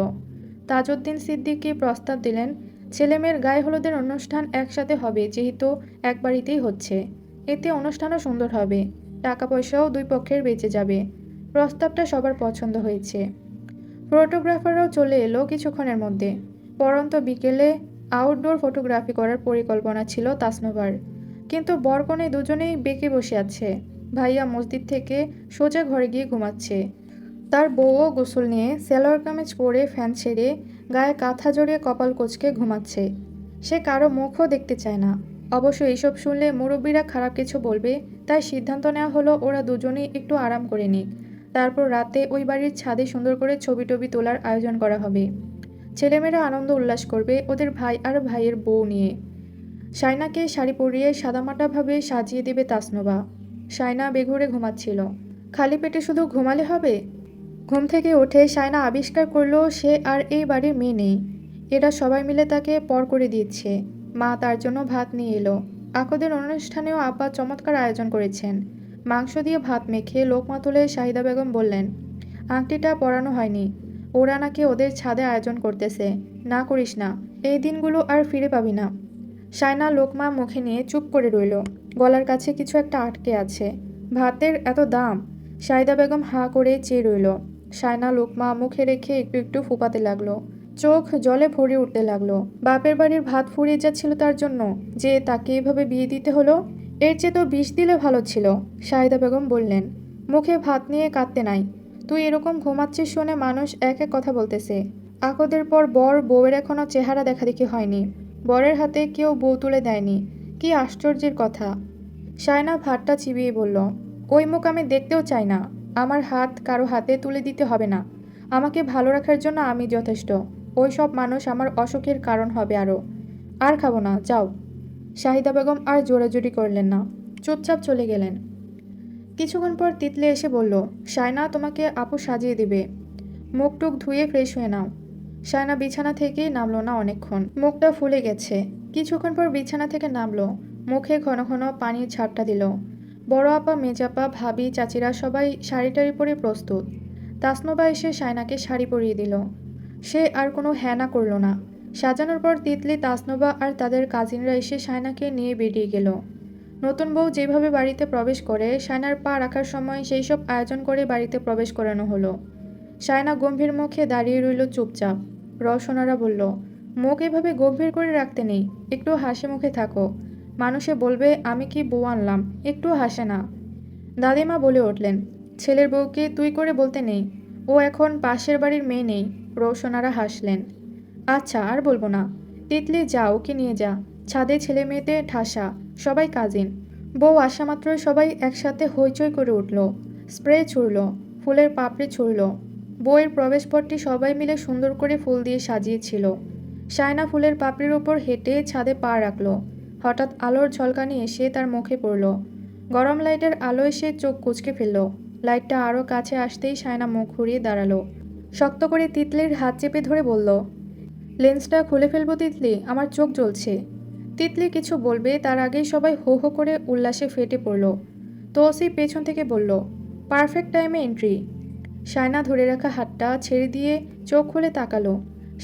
তাজউদ্দিন সিদ্দিকী প্রস্তাব দিলেন, ছেলেমেয়ের গায়ে হলুদের অনুষ্ঠান একসাথে হবে, যেহেতু এক বাড়িতেই হচ্ছে। এতে অনুষ্ঠানও সুন্দর হবে, টাকা পয়সাও দুই পক্ষের বেঁচে যাবে। প্রস্তাবটা সবার পছন্দ হয়েছে। ফটোগ্রাফাররাও চলে এলো কিছুক্ষণের মধ্যে। পরন্ত বিকেলে আউটডোর ফটোগ্রাফি করার পরিকল্পনা ছিল তাসনুবার, কিন্তু বরকনে দুজনেই বেঁকে বসে আছে। ভাইয়া মসজিদ থেকে সোজা ঘরে গিয়ে ঘুমাচ্ছে। তার বউও গোসল নিয়ে সালোয়ার কামিজ পরে ফ্যান ছেড়ে গায়ে কাঁথা জড়িয়ে কপাল কোঁচকে ঘুমাচ্ছে। সে কারো মুখও দেখতে চায় না। অবশ্য এইসব শুনলে মুরব্বীরা খারাপ কিছু বলবে, তাই সিদ্ধান্ত নেওয়া হলো ওরা দুজনেই একটু আরাম করে নিক। তারপর রাতে ওই বাড়ির ছাদে সুন্দর করে ছবি টবি তোলার আয়োজন করা হবে। ছেলেমেয়েরা আনন্দ উল্লাস করবে ওদের ভাই আর ভাইয়ের বউ নিয়ে। শায়নাকে শাড়ি পরিয়ে সাদামাটাভাবে সাজিয়ে দেবে তাসনুবা। শায়না বেঘোরে ঘুমাচ্ছিল। খালি পেটে শুধু ঘুমালে হবে? ঘুম থেকে উঠে শায়না আবিষ্কার করলো সে আর এই বাড়ির মেয়ে নেই। এরা সবাই মিলে তাকে পর করে দিচ্ছে। মা তার জন্য ভাত নিয়ে এলো। আকদের অনুষ্ঠানেও আব্বা চমৎকার আয়োজন করেছেন। মাংস দিয়ে ভাত মেখে লোকমা তুলে শাহিদা বেগম বললেন, আংটিটা পরানো হয়নি। ওরা নাকি ওদের ছাদে আয়োজন করতেছে। না করিস না, এই দিনগুলো আর ফিরে পাবি না। শায়না লোকমা মুখে নিয়ে চুপ করে রইল। গলার কাছে কিছু একটা আটকে আছে। ভাতের এত দাম? শাহিদা বেগম হাঁ করে চেয়ে রইল। শায়না লোকমা মুখে রেখে একটু একটু ফুপাতে লাগলো। চোখ জলে ভরে উঠতে লাগলো। বাপের বাড়ির ভাত ফুরিয়ে যাচ্ছিল তার জন্য, যে তাকে এভাবে বিয়ে দিতে হলো। এর চেয়ে তো বিষ দিলে ভালো ছিল, শাহিদা বেগম বললেন। মুখে ভাত নিয়ে কাঁদতে নাই। তুই এরকম ঘুমাচ্ছিস শুনে মানুষ এক এক কথা বলতেছে। আকদের পর বর বউয়ের এখনো চেহারা দেখাদেখি হয়নি। বরের হাতে কেউ বউ তুলে দেয়নি। কি আশ্চর্যের কথা! শায়না ভাতটা চিবিয়ে বলল, ওই মুখ আমি দেখতেও চাই না। আমার হাত কারো হাতে তুলে দিতে হবে না। আমাকে ভালো রাখার জন্য আমি যথেষ্ট। ওই সব মানুষ আমার অসুখের কারণ হবে আরও। আর খাবো না, যাও। শাহিদা বেগম আর জোরাজুরি করলেন না, চুপচাপ চলে গেলেন। কিছুক্ষণ পর তিতলি এসে বলল, শায়না তোমাকে আপু সাজিয়ে দিবে। মুখ টুক ধুয়ে ফ্রেশ হয়ে নাও। শায়না বিছানা থেকে নামলো না অনেকক্ষণ। মুখটা ফুলে গেছে। কিছুক্ষণ পর বিছানা থেকে নামলো। মুখে ঘন ঘন পানির ঝাপটা দিল। বড় আপা, মেজাপা, ভাবি, চাচিরা সবাই শাড়ি টাড়ি পরে প্রস্তুত। তাসনুবা এসে শায়নাকে শাড়ি পরিয়ে দিল। সে আর কোনো হ্যাঁ না করল না। সাজানোর পর তিতলি, তাসনুবা আর তাদের কাজিনরা এসে শায়নাকে নিয়ে বেরিয়ে গেল। নতুন বউ যেভাবে বাড়িতে প্রবেশ করে, শায়নার পা রাখার সময় সেই সব আয়োজন করে বাড়িতে প্রবেশ করানো হলো। শায়না গম্ভীর মুখে দাঁড়িয়ে রইল চুপচাপ। রওশনারা বলল, মুখ এভাবে গম্ভীর করে রাখতে নেই, একটু হাসি মুখে থাকো। মানুষে বলবে আমি কি বউ আনলাম, একটু হাসে না। দাদিমা বলে উঠলেন, ছেলের বউকে তুই করে বলতে নেই, ও এখন পাশের বাড়ির মেয়ে নেই। রওশনারা হাসলেন। আচ্ছা আর বলবো না। তিতলি, যা ওকে নিয়ে যা। ছাদে ছেলে মেয়েতে ঠাসা, সবাই কাজিন। বউ আসা মাত্রই সবাই একসাথে হইচই করে উঠল। স্প্রে ছুড়ল, ফুলের পাপড়ি ছুড়ল। বউয়ের প্রবেশপথটি সবাই মিলে সুন্দর করে ফুল দিয়ে সাজিয়েছিল। শায়না ফুলের পাপড়ির ওপর হেঁটে ছাদে পা রাখল। হঠাৎ আলোর ঝলকানি এসে তার মুখে পড়ল। গরম লাইটের আলো এসে চোখ কুঁচকে ফেলল। লাইটটা আরও কাছে আসতেই শায়না মুখ ঘুরিয়ে দাঁড়ালো। শক্ত করে তিতলির হাত চেপে ধরে বলল, লেন্সটা খুলে ফেলবো তিতলি, আমার চোখ জ্বলছে। তিতলি কিছু বলবে তার আগেই সবাই হো হো করে উল্লাসে ফেটে পড়ল। তৌসিফ পেছন থেকে বলল, পারফেক্ট টাইমে এন্ট্রি। শায়না ধরে রাখা হাতটা ছেড়ে দিয়ে চোখ খুলে তাকালো।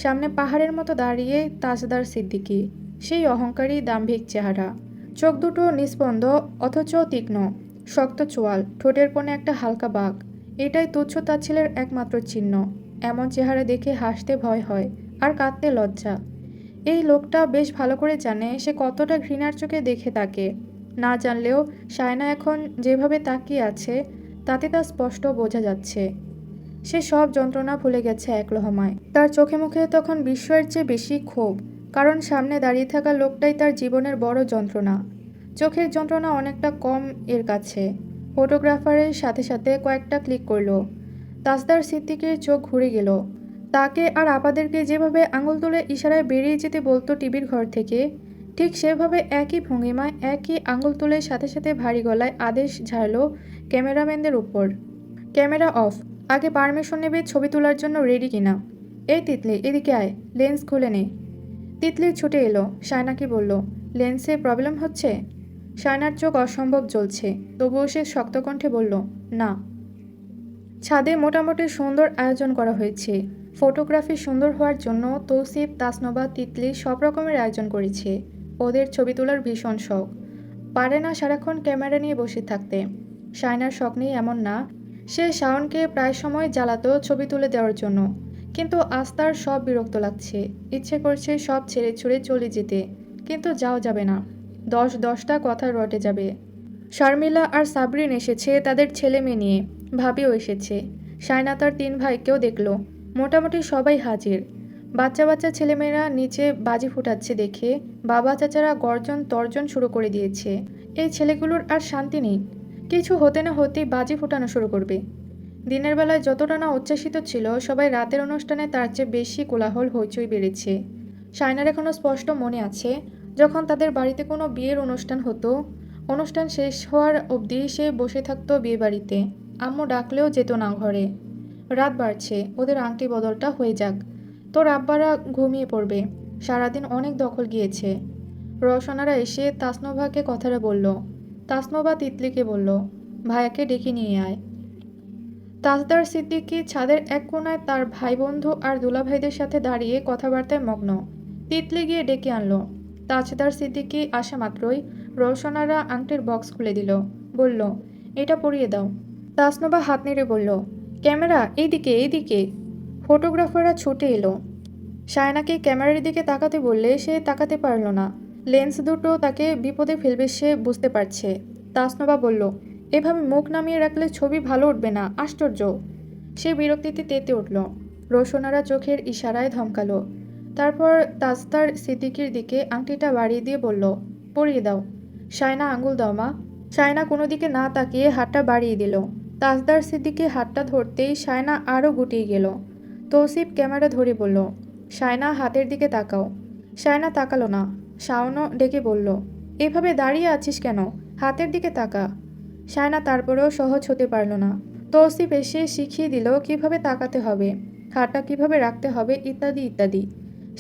সামনে পাহাড়ের মতো দাঁড়িয়ে তাজদার সিদ্দিকী, সেই অহংকারী দাম্ভিক চেহারা। চোখ দুটো নিস্পন্দ অথচ তীক্ষ্ণ, শক্ত চোয়াল, ঠোঁটের কোণে একটা হালকা বাঁক। এটাই তুচ্ছ তাচ্ছিল্যের একমাত্র চিহ্ন। এমন চেহারা দেখে হাসতে ভয় হয় আর কাঁদতে লজ্জা। এই লোকটা বেশ ভালো করে জানে সে কতটা ঘৃণার চোখে দেখে তাকে। না জানলেও শায়না এখন যেভাবে তাকিয়ে আছে তাতে তা স্পষ্ট বোঝা যাচ্ছে। সে সব যন্ত্রণা ভুলে গেছে এক লহমায়। তার চোখে মুখে তখন বিস্ময়ের চেয়ে বেশি ক্ষোভ, কারণ সামনে দাঁড়িয়ে থাকা লোকটাই তার জীবনের বড় যন্ত্রণা। চোখের যন্ত্রণা অনেকটা কম এর কাছে। ফটোগ্রাফারের সাথে সাথে কয়েকটা ক্লিক করলো। তাসদার সিদ্দিকের চোখ ঘুরে গেল। তাকে আর আপাদেরকে যেভাবে আঙুল তুলে ইশারায় বেরিয়ে যেতে বলতো টিভির ঘর থেকে, ঠিক সেভাবে একই ভঙ্গিমায় একই আঙুল তুলে সাথে সাথে ভারী গলায় আদেশ ঝাড়ল ক্যামেরাম্যানদের উপর। Camera off. আগে পারমিশন নেবে ছবি তোলার জন্য রেডি কিনা। এই তিতলি, এদিকে আয়, লেন্স খুলে নে। তিতলি ছুটে এলো, শায়নাকে বলল, লেন্সে প্রবলেম হচ্ছে? শায়নার চোখ অসম্ভব জ্বলছে, তবুও সে শক্ত কণ্ঠে বলল, না। ছাদে মোটামুটি সুন্দর আয়োজন করা হয়েছে। ফটোগ্রাফি সুন্দর হওয়ার জন্য তৌসিফ, তাসনবা, তিতলি সব রকমের আয়োজন করেছে। ওদের ছবি তোলার ভীষণ শখ। পারে না সারাক্ষণ ক্যামেরা নিয়ে বসে থাকতে। শায়নার শখ নেই এমন না, সে শাওনকে প্রায় সময় জ্বালাতো ছবি তুলে দেওয়ার জন্য, কিন্তু আজ তার সব বিরক্ত লাগছে। ইচ্ছে করছে সব ছেড়ে ছুড়ে চলে যেতে, কিন্তু যাও যাবে না। 10-10টা কথা রটে যাবে। শারমিলা আর সাবরিন এসেছে তাদের ছেলে মেয়ে নিয়ে, ভাবিও এসেছে। শায়না তার 3 ভাইকেও দেখল। মোটামুটি সবাই হাজির। বাচ্চা বাচ্চা ছেলেমেয়েরা নিচে বাজি ফুটাচ্ছে দেখে বাবা চাচারা গর্জন তর্জন শুরু করে দিয়েছে। এই ছেলেগুলোর আর শান্তি নেই, কিছু হতে না হতেই বাজি ফুটানো শুরু করবে। দিনের বেলায় যতটা না উচ্ছ্বাসিত ছিল, সবাই রাতের অনুষ্ঠানে তার চেয়ে বেশি কোলাহল হইচই বেড়েছে। শায়নার এখনও স্পষ্ট মনে আছে, যখন তাদের বাড়িতে কোনো বিয়ের অনুষ্ঠান হতো, অনুষ্ঠান শেষ হওয়ার অবধি সে বসে থাকতো বিয়ে বাড়িতে। আম্মু ডাকলেও যেত না ঘরে। রাত বাড়ছে, ওদের আংটি বদলটা হয়ে যাক, তোর আব্বারা ঘুমিয়ে পড়বে, সারাদিন অনেক দখল গিয়েছে। রওশনারা এসে তাসনোভাকে কথাটা বলল। তাসনোভা তিতলিকে বলল, ভাইয়াকে ডেকে নিয়ে আয়। তাসদার সিদ্দিকী ছাদের এক কোণায় তার ভাই বন্ধু আর দুলাভাইদের সাথে দাঁড়িয়ে কথাবার্তায় মগ্ন। তিতলি গিয়ে ডেকে আনলো। তাজদার সিদ্দিকী আসা মাত্রই রওশনারা আংটির বক্স খুলে দিল, বলল, এটা পরিয়ে দাও। তাসনোভা হাত নেড়ে বলল, ক্যামেরা এইদিকে এইদিকে। ফটোগ্রাফাররা ছুটে এলো। শায়নাকে ক্যামেরার দিকে তাকাতে বললে সে তাকাতে পারল না। লেন্স দুটো তাকে বিপদে ফেলবে সে বুঝতে পারছে। তাসনোভা বলল, এভাবে মুখ নামিয়ে রাখলে ছবি ভালো উঠবে না, আশ্চর্য। সে বিরক্তিতে তেতে উঠল। রোশনারা চোখের ইশারায় ধমকালো। তারপর তাজদার সিদ্দিকীর দিকে আংটিটা বাড়িয়ে দিয়ে বলল, পরিয়ে দাও। শায়না, আঙুল দাও মা। শায়না কোনো দিকে না তাকিয়ে হাতটা বাড়িয়ে দিল। তাজদার সিদ্দিকী হাতটা ধরতেই শায়না আরও গুটিয়ে গেল। তৌসিফ ক্যামেরা ধরে বলল, শায়না, হাতের দিকে তাকাও। শায়না তাকালো না। শাওনও ডেকে বলল, এভাবে দাঁড়িয়ে আছিস কেন, হাতের দিকে তাকা। শায়না তারপরেও সহজ হতে পারল না। তৌসিফ এসে শিখিয়ে দিল কিভাবে তাকাতে হবে, হাতটা কিভাবে রাখতে হবে, ইত্যাদি ইত্যাদি।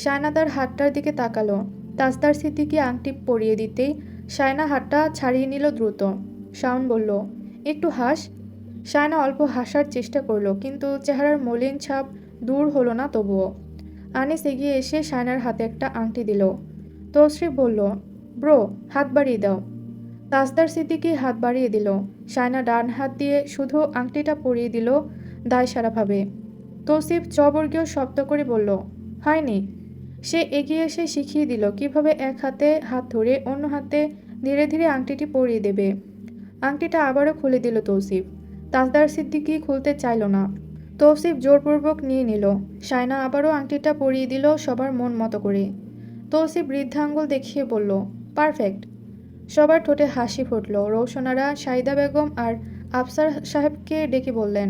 শায়না তার হাতটার দিকে তাকালো। তাজদার সিদ্দিকী আংটি পরিয়ে দিতেই শায়না হাতটা ছাড়িয়ে নিল দ্রুত। শাওন বলল, একটু হাস। শায়না অল্প হাসার চেষ্টা করলো, কিন্তু চেহারার মলিন ছাপ দূর হলো না তবুও। আনিস এগিয়ে এসে শায়নার হাতে একটা আংটি দিল। তৌসিফ বলল, ব্রো, হাত বাড়িয়ে দাও। তাজদার সিদ্দিকী হাত বাড়িয়ে দিল। শায়না ডান হাত দিয়ে শুধু আংটিটা পরিয়ে দিল দায়সারাভাবে। তৌসিফ চবর্গীয় শব্দ করে বলল, হয়নি। সে এগিয়ে এসে শিখিয়ে দিল কিভাবে এক হাতে হাত ধরে অন্য হাতে ধীরে ধীরে আংটিটি পরিয়ে দেবে। আংটিটা আবারও খুলে দিল তৌসিফ। তাজদার সিদ্দিকী খুলতে চাইল না। তৌসিফ জোরপূর্বক নিয়ে নিল। শায়না আবারও আংটিটা পরিয়ে দিল সবার মন মতো করে। তৌসিফ বৃদ্ধাঙ্গুল দেখিয়ে বলল, পারফেক্ট। সবার ঠোঁটে হাসি ফুটল। রৌশনারা শাহিদা বেগম আর আফসার সাহেবকে ডেকে বললেন।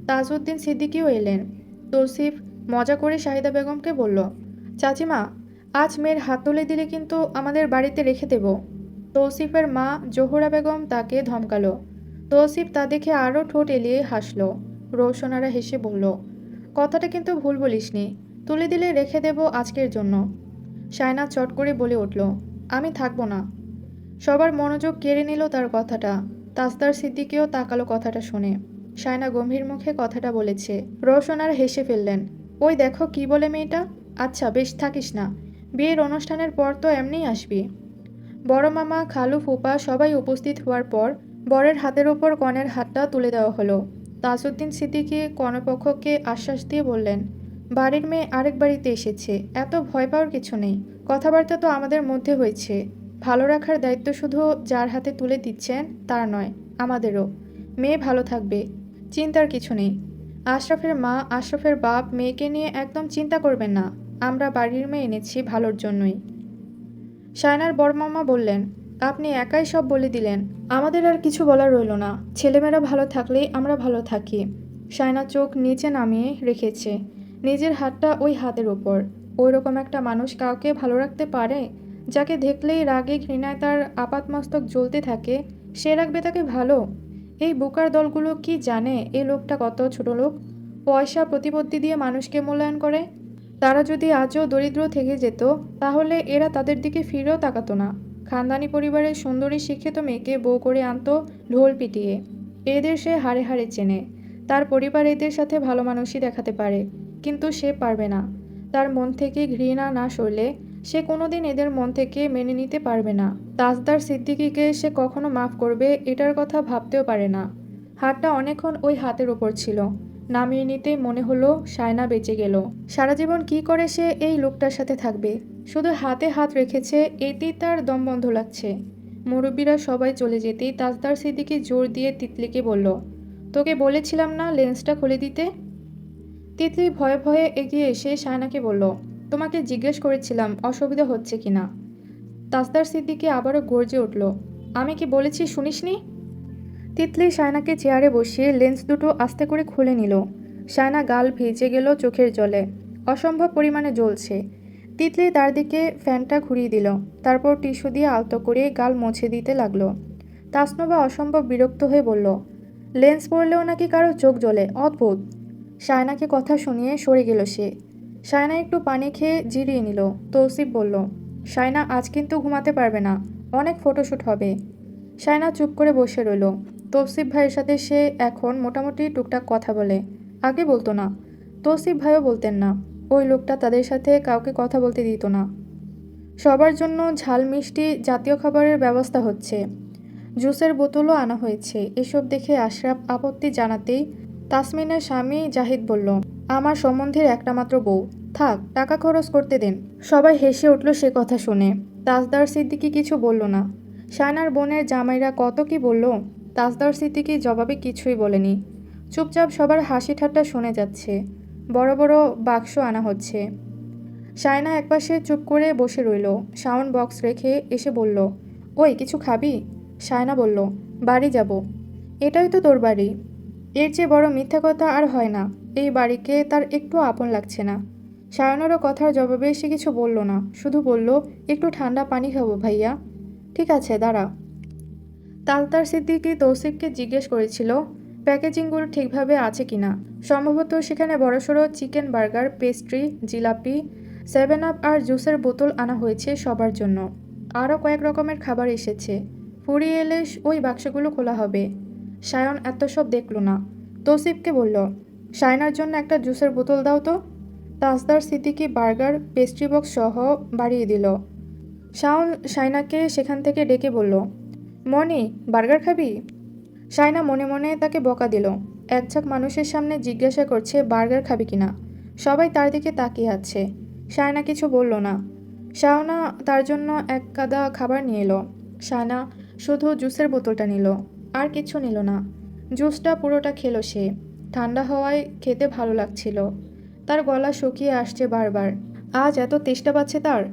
তাজউদ্দিন সিদ্দিকীও এলেন। তৌসিফ মজা করে শাহিদা বেগমকে বলল, চাচিমা, আজ মেয়ের হাত তুলে দিলে কিন্তু আমাদের বাড়িতে রেখে দেব। তৌসিফের মা জোহরা বেগম তাকে ধমকালো। তৌসিফ তা দেখে আরও ঠোঁট এলিয়ে হাসল। রৌশনারা হেসে বলল, কথাটা কিন্তু ভুল বলিসনি, তুলে দিলে রেখে দেব আজকের জন্য। শায়না চট করে বলে উঠল, আমি থাকবো না। সবার মনোযোগ কেড়ে নিল তার কথাটা। তাজদার সিদ্দিকীও তাকালো কথাটা শুনে। শায়না গম্ভীর মুখে কথাটা বলেছে। রওশনারা হেসে ফেললেন। ওই দেখো কি বলে মেয়েটা। আচ্ছা বেশ, থাকিস না, বিয়ের অনুষ্ঠানের পর তো এমনিই আসবি। বড় মামা, খালু, ফুপা সবাই উপস্থিত হওয়ার পর বরের হাতের ওপর কনের হাতটা তুলে দেওয়া হলো। তাজউদ্দিন সিদ্দিকী কনেপক্ষকে আশ্বাস দিয়ে বললেন, বাড়ির মেয়ে আরেক বাড়িতে এসেছে, এত ভয় পাওয়ার কিছু নেই। কথাবার্তা তো আমাদের মধ্যে হয়েছে। ভালো রাখার দায়িত্ব শুধু যার হাতে তুলে দিচ্ছেন তার নয়, আমাদেরও। মেয়ে ভালো থাকবে, চিন্তার কিছু নেই। আশরাফের মা, আশরাফের বাপ মেয়েকে নিয়ে একদম চিন্তা করবেন না। আমরা বাড়ির মেয়ে এনেছি ভালোর জন্যই। শায়নার বড়মামা বললেন, আপনি একাই সব বলে দিলেন। আমাদের আর কিছু বলার রইল না। ছেলেমেয়েরা ভালো থাকলেই আমরা ভালো থাকি। শায়না চোখ নিচে নামিয়ে রেখেছে, নিজের হাতটা ওই হাতের ওপর। ওই রকম একটা মানুষ কাউকে ভালো রাখতে পারে, যাকে দেখলেই রাগে ঘৃণায় তার আপাতমস্তক জ্বলতে থাকে, সে রাখবে তাকে ভালো? এই বোকার দলগুলো কি জানে এই লোকটা কত ছোট লোক? পয়সা প্রতিপত্তি দিয়ে মানুষকে মূল্যায়ন করে। তারা যদি আজও দরিদ্র থেকে যেত, তাহলে এরা তাদের দিকে ফিরেও তাকাতো না। খানদানি পরিবারের সুন্দরী শিক্ষিত মেয়েকে বউ করে আনতো ঢোল পিটিয়ে। এদের সে হাড়ে হাড়ে চেনে। তার পরিবার এদের সাথে ভালো মানুষই দেখাতে পারে, কিন্তু সে পারবে না। তার মন থেকে ঘৃণা না সরলে সে কোনোদিন এদের মন থেকে মেনে নিতে পারবে না। তাজদার সিদ্দিকীকে সে কখনো মাফ করবে এটার কথা ভাবতেও পারে না। হাতটা অনেকক্ষণ ওই হাতের ওপর ছিল। নামিয়ে নিতেই মনে হলো শায়না বেঁচে গেল। সারা জীবন কি করে সে এই লোকটার সাথে থাকবে? শুধু হাতে হাত রেখেছে, এতেই তার দম বন্ধ লাগছে। মুরব্বীরা সবাই চলে যেতেই তাজদার সিদ্দিকী জোর দিয়ে তিতলিকে বলল, তোকে বলেছিলাম না লেন্সটা খুলে দিতে? তিতলি ভয়ে ভয়ে এগিয়ে এসে শায়নাকে বলল, তোমাকে জিজ্ঞেস করেছিলাম অসুবিধা হচ্ছে কিনা। তাজদার সিদ্দিকী আবারও গর্জে উঠল, আমি কি বলেছি শুনিসনি? তিতলি শায়নাকে চেয়ারে বসিয়ে লেন্স দুটো আস্তে করে খুলে নিল। শায়না গাল ভিজে গেল চোখের জলে, অসম্ভব পরিমাণে জ্বলছে। তিতলি তার দিকে ফ্যানটা ঘুরিয়ে দিল, তারপর টিস্যু দিয়ে আলতো করে গাল মুছে দিতে লাগলো। তাসনুবা অসম্ভব বিরক্ত হয়ে বলল, লেন্স পরলেও নাকি কারো চোখ জ্বলে, অদ্ভুত। শায়নাকে কথা শুনিয়ে সরে গেল সে। শায়না একটু পানি খেয়ে জিরিয়ে নিল। তৌসিফ বলল, শায়না আজ কিন্তু ঘুমাতে পারবে না, অনেক ফটোশ্যুট হবে। শায়না চুপ করে বসে রইল। তৌসিফ ভাইয়ের সাথে সে এখন মোটামুটি টুকটাক কথা বলে, আগে বলতো না। তৌসিফ ভাইও বলতেন না। ওই লোকটা তাদের সাথে কাউকে কথা বলতে দিত না। সবার জন্য ঝাল মিষ্টি জাতীয় খাবারের ব্যবস্থা হচ্ছে, জুসের বোতলও আনা হয়েছে। এসব দেখে আশরাফ আপত্তি জানাতেই তাসমিনের স্বামী জাহিদ বলল, আমার সম্বন্ধের একটা মাত্র বউ, থাক টাকা খরচ করতে দেন। সবাই হেসে উঠল সে কথা শুনে। তাজদার সিদ্দিকী কিছু বলল না। শায়নার বোনের জামাইরা কত কি বলল, তাজদার সিদ্দিকী জবাবে কিছুই বলেনি। চুপচাপ সবার হাসি ঠাট্টা শুনে যাচ্ছে। বড় বড় বাক্স আনা হচ্ছে। শায়না একপাশে চুপ করে বসে রইল। সাউন্ড বক্স রেখে এসে বলল, ওই কিছু খাবি? শায়না বলল, বাড়ি যাব। এটাই তো তোর বাড়ি। এর চেয়ে বড় মিথ্যা কথা আর হয় না। এই বাড়িকে তার একটু আপন লাগছে না। শায়নারও কথার জবাবে সে কিছু বলল না, শুধু বলল, একটু ঠান্ডা পানি খাবো ভাইয়া। ঠিক আছে দাঁড়া। তাজদার সিদ্দিকী তৌসিফকে জিজ্ঞেস করেছিল প্যাকেজিংগুলো ঠিকভাবে আছে কিনা। সম্ভবত সেখানে বড়সড় chicken burger, pastry, jalebi, 7 up আর জুসের বোতল আনা হয়েছে সবার জন্য। আরও কয়েক রকমের খাবার এসেছে। ফুরিয়ে এলে ওই বাক্সগুলো খোলা হবে। সায়ন এত সব দেখল না। তৌসিফকে বলল, শায়নার জন্য একটা জুসের বোতল দাও তো। তাজদার সিদ্দিকী বার্গার, পেস্ট্রি বক্স সহ বাড়িয়ে দিল। শাওন শায়নাকে সেখান থেকে ডেকে বলল, মনি বার্গার খাবি? শায়না মনে মনে তাকে বকা দিল। একঝাঁক মানুষের সামনে জিজ্ঞাসা করছে বার্গার খাবি কিনা। সবাই তার দিকে তাকিয়ে আছে। শায়না কিছু বলল না। শাওনা তার জন্য এক গাদা খাবার নিয়ে এলো। শায়না শুধু জুসের বোতলটা নিল, আর কিছু নিল না। জুসটা পুরোটা খেলো সে। ঠান্ডা হওয়ায় খেতে ভালো লাগছিল। তার গলা শুকিয়ে আসছে বারবার। আজ এত তেষ্টা পাচ্ছে তার।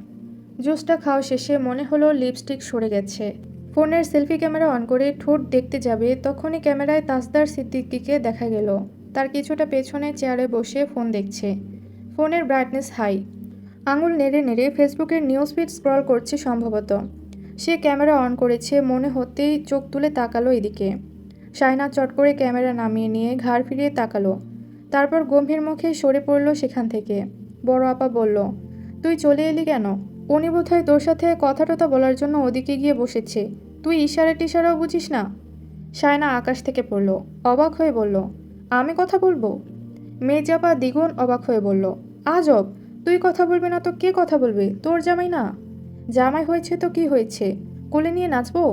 জুসটা খাওয়া শেষে মনে হলো লিপস্টিক সরে গেছে। ফোনের সেলফি ক্যামেরা অন করে ঠোঁট দেখতে যাবে, তখনই ক্যামেরায় তাজদার সিদ্দিকীকে দেখা গেল। তার কিছুটা পেছনে চেয়ারে বসে ফোন দেখছে। ফোনের ব্রাইটনেস হাই। আঙুল নেড়ে নেড়ে ফেসবুকের নিউজ ফিড স্ক্রল করছে সম্ভবত। সে ক্যামেরা অন করেছে মনে হতেই চোখ তুলে তাকালো এদিকে। শায়না চট করে ক্যামেরা নামিয়ে নিয়ে ঘাড় ফিরিয়ে তাকালো। তারপর গম্ভীর মুখে সরে পড়ল সেখান থেকে। বড় আপা বলল, তুই চলে এলি কেন? উনি বোধহয় তোর সাথে কথা টথা বলার জন্য ওদিকে গিয়ে বসেছে। তুই ইশারা টিশারাও বুঝিস না? শায়না আকাশ থেকে পড়ল, অবাক হয়ে বলল, আমি কথা বলবো? মেজাপা দ্বিগুণ অবাক হয়ে বলল, আজব, তুই কথা বলবি না তো কে কথা বলবে? তোর জামাই না? জামাই হয়েছে তো কি হয়েছে, কোলে নিয়ে নাচবো?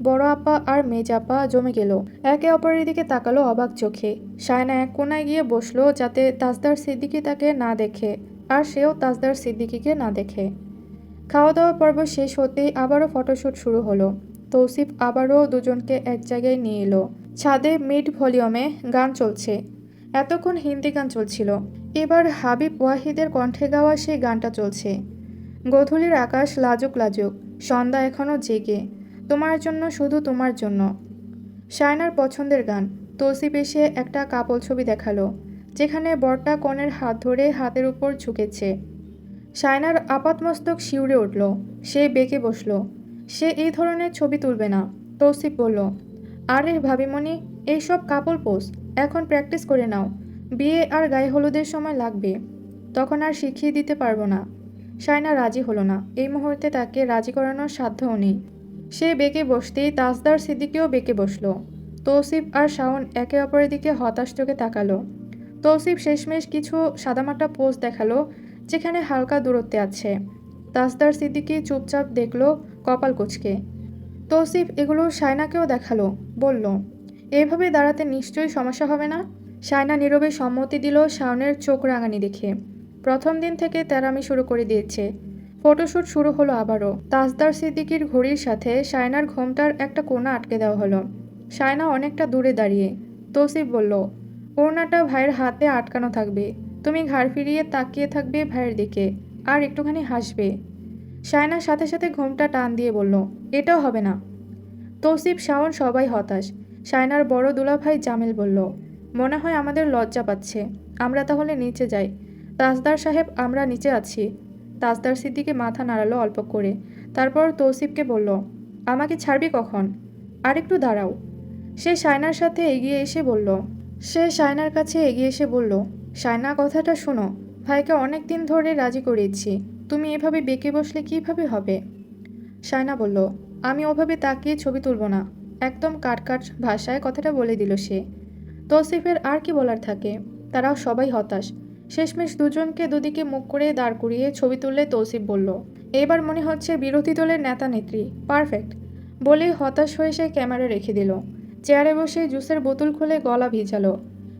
বড় আপা আর মেজাপা জমে গেল। একে অপরের দিকে তাকালো অবাক চোখে। শায়না এক কোনায় গিয়ে বসলো যাতে তাজদার সিদ্দিকী তাকে না দেখে, আর সেও তাজদার সিদ্দিকীকে না দেখে। খাওয়া দাওয়া পর্ব শেষ হতেই আবারও ফটোশ্যুট শুরু হলো। তৌসিফ আবারও দুজনকে এক জায়গায় নিয়ে এলো। ছাদে মিড ভলিউমে গান চলছে। এতক্ষণ হিন্দি গান চলছিল, এবার হাবিব ওয়াহিদের কণ্ঠে গাওয়া সেই গানটা চলছে। গোধূলির আকাশ লাজুক লাজুক, সন্ধ্যা এখনও জেগে, তোমার জন্য শুধু তোমার জন্য। শায়নার পছন্দের গান। তৌসিফ এসে একটা কাপল ছবি দেখালো, যেখানে বরটা কনের হাত ধরে হাতের উপর ঝুঁকেছে। শায়নার আপাতমস্তক শিউরে উঠল, সে বেঁকে বসল। সে এই ধরনের ছবি তুলবে না। তৌসিফ বলল, আরে ভাবিমণি, এইসব কাপল পোস্ট এখন প্র্যাকটিস করে নাও, বিয়ে আর গায়ে হলুদের সময় লাগবে, তখন আর শিখিয়ে দিতে পারবো না। শায়না রাজি হলো না, এই মুহূর্তে তাকে রাজি করানোর সাধ্যও নেই। সে বেঁকে বসতেই তাজদার সিদ্দিকীও বেঁকে বসল। তৌসিফ আর শাওন একে অপরের দিকে হতাশ চোখে তাকালো। তৌসিফ শেষমেশ কিছু সাদামাটা পোজ দেখালো, যেখানে হালকা দূরত্বে আছে। তাজদার সিদ্দিকী চুপচাপ দেখলো, কপাল কুঁচকে। তৌসিফ এগুলো শায়নাকেও দেখালো, বলল, এভাবে দাঁড়াতে নিশ্চয়ই সমস্যা হবে না। শায়না নীরবে সম্মতি দিল শাওনের চোখ রাঙানি দেখে। প্রথম দিন থেকে তেরামি শুরু করে দিয়েছে। ফটোশ্যুট শুরু হলো আবারও। তাজদার সিদ্দিকীর ঘড়ির সাথে শায়নার ঘোমটার একটা কোণা আটকে দেওয়া হলো। শায়না অনেকটা দূরে দাঁড়িয়ে। তৌসিফ বলল, ওড়নাটা ভাইয়ের হাতে আটকানো থাকবে, তুমি ঘাড় ফিরিয়ে তাকিয়ে থাকবে ভাইয়ের দিকে, আর একটুখানি হাসবে। শায়নার সাথে সাথে ঘোমটা টান দিয়ে বলল, এটাও হবে না। তৌসিফ, শাওন সবাই হতাশ। শায়নার বড় দুলাভাই জামিল বলল, মনে হয় আমাদের লজ্জা পাচ্ছে, আমরা তাহলে নিচে যাই। তাজদার সাহেব, আমরা নিচে আছি। তাজদার সিদ্দিকী মাথা নাড়ালো অল্প করে, তারপর তৌসিফকে বলল, আমাকে ছাড়বি কখন? আরেকটু দাঁড়াও। সে শায়নার কাছে এগিয়ে এসে বলল, শায়না, কথাটা শোনো, ভাইকে অনেক দিন ধরে রাজি করিয়েছি, তুমি এভাবে বেঁকে বসলে কিভাবে হবে? শায়না বলল, আমি ওভাবে তাকিয়ে ছবি তুলব না। একদম কাট ভাষায় কথাটা বলে দিল সে। তৌসিফের আর কি বলার থাকে, তারাও সবাই হতাশ। শেষমেশ দুজনকে দুদিকে মুখ করে দাঁড় করিয়ে ছবি তুললে তৌসিফ বলল, এবার মনে হচ্ছে বিরোধী দলের নেতা নেত্রী, পারফেক্ট। বলেই হতাশ হয়ে সে ক্যামেরা রেখে দিল। চেয়ারে বসে জুসের বোতল খুলে গলা ভিজালো।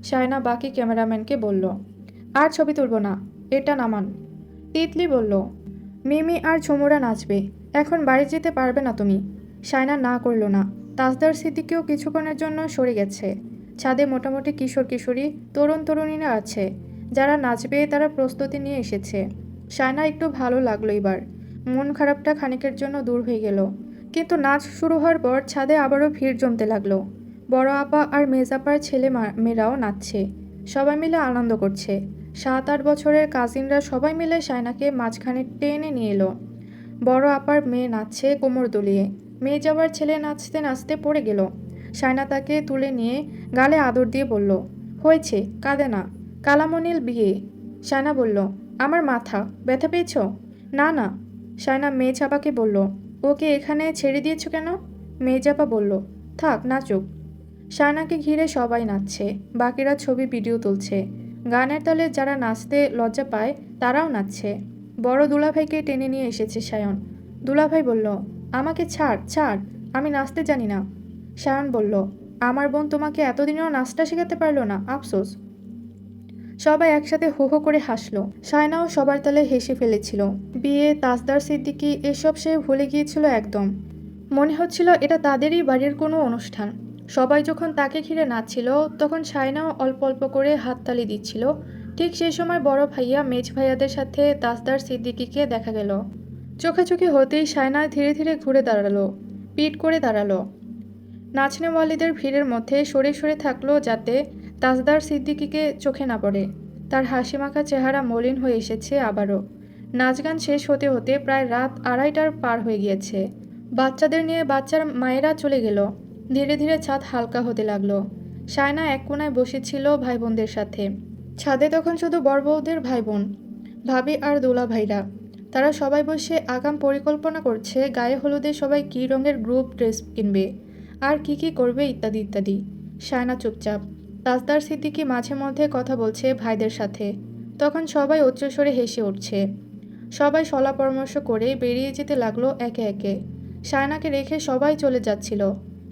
শায়না বাকি ক্যামেরাম্যানকে বলল, আর ছবি তুলব না, এটা নামান। তিতলি বলল, মিমি আর ঝুমুরা নাচবে, এখন বাড়ি যেতে পারবে না তুমি। শায়না না করল না। তাজদার সিদ্দিকীও কিছুক্ষণের জন্য সরে গেছে। ছাদে মোটামুটি কিশোর কিশোরী, তরুণ তরুণীরা আছে, যারা নাচবে তারা প্রস্তুতি নিয়ে এসেছে। শায়না একটু ভালো লাগলো এবার, মন খারাপটা খানিকের জন্য দূর হয়ে গেল। কিন্তু নাচ শুরু হওয়ার পর ছাদে আবারও ভিড় জমতে লাগলো। বড় আপা আর মেজাপার ছেলে মেয়েরাও নাচছে, সবাই মিলে আনন্দ করছে। 7-8 বছরের কাজিনরা সবাই মিলে শায়নাকে মাঝখানে টেনে নিয়ে এলো। বড় আপার মেয়ে নাচছে কোমর দুলিয়ে, মেয়ে যাওয়ার ছেলে নাচতে নাচতে পড়ে গেল। শায়না তাকে তুলে নিয়ে গালে আদর দিয়ে বলল, হয়েছে, কাঁদে না, কালামনির বিয়ে। শায়না বলল, আমার মাথা ব্যথা পেয়েছ? না না। শায়না মেয়েচাপাকে বলল, ওকে এখানে ছেড়ে দিয়েছ কেন? মেয়েচাপা বলল, থাক, নাচুক। শায়নাকে ঘিরে সবাই নাচছে, বাকিরা ছবি ভিডিও তুলছে। গানের তালে যারা নাচতে লজ্জা পায় তারাও নাচছে। বড় দুলাভাইকে টেনে নিয়ে এসেছে সায়ন। দুলাভাই বলল, আমাকে ছাড় ছাড়, আমি নাচতে জানি না। সায়ন বলল, আমার বোন তোমাকে এতদিনেও নাচটা শেখাতে পারলো না, আফসোস। সবাই একসাথে হো হো করে হাসলো। শায়নাও সবার তালে হেসে ফেলেছিল। বিয়ে, তাজদার সিদ্দিকী, এসব সে ভুলে গিয়েছিল একদম। মনে হচ্ছিল এটা তাদেরই বাড়ির কোনো অনুষ্ঠান। সবাই যখন তাকে ঘিরে নাচছিল, তখন শায়নাও অল্প অল্প করে হাততালি দিচ্ছিল। ঠিক সেই সময় বড় ভাইয়া মেজ ভাইয়াদের সাথে তাজদার সিদ্দিকীকে দেখা গেল। চোখাচোখি হতেই শায়না ধীরে ধীরে ঘুরে দাঁড়ালো, পিঠ করে দাঁড়ালো। নাচনেওয়ালিদের ভিড়ের মধ্যে সরে সরে থাকলো, যাতে তাজদার সিদ্দিকীকে চোখে না পড়ে। তার হাসিমাখা চেহারা মলিন হয়ে এসেছে আবারও। নাচ গান শেষ হতে হতে প্রায় রাত 2:30টার পার হয়ে গিয়েছে। বাচ্চাদের নিয়ে বাচ্চার মায়েরা চলে গেল। ধীরে ধীরে ছাদ হালকা হতে লাগলো। শায়না এক কোণায় বসেছিল ভাই বোনদের সাথে। ছাদে তখন শুধু বড় বউদের ভাই বোন, ভাবি আর দোলা ভাইরা। তারা সবাই বসে আগাম পরিকল্পনা করছে গায়ে হলুদে সবাই কী রঙের গ্রুপ ড্রেস কিনবে আর কি কি করবে ইত্যাদি ইত্যাদি। শায়না চুপচাপ। তাজদার সিদ্দিকী মাঝে মধ্যে কথা বলছে ভাইদের সাথে। তখন সবাই উচ্চস্বরে হেসে উঠছে। সবাই সলা পরামর্শ করে বেরিয়ে যেতে লাগলো একে একে। শায়নাকে রেখে সবাই চলে যাচ্ছিল।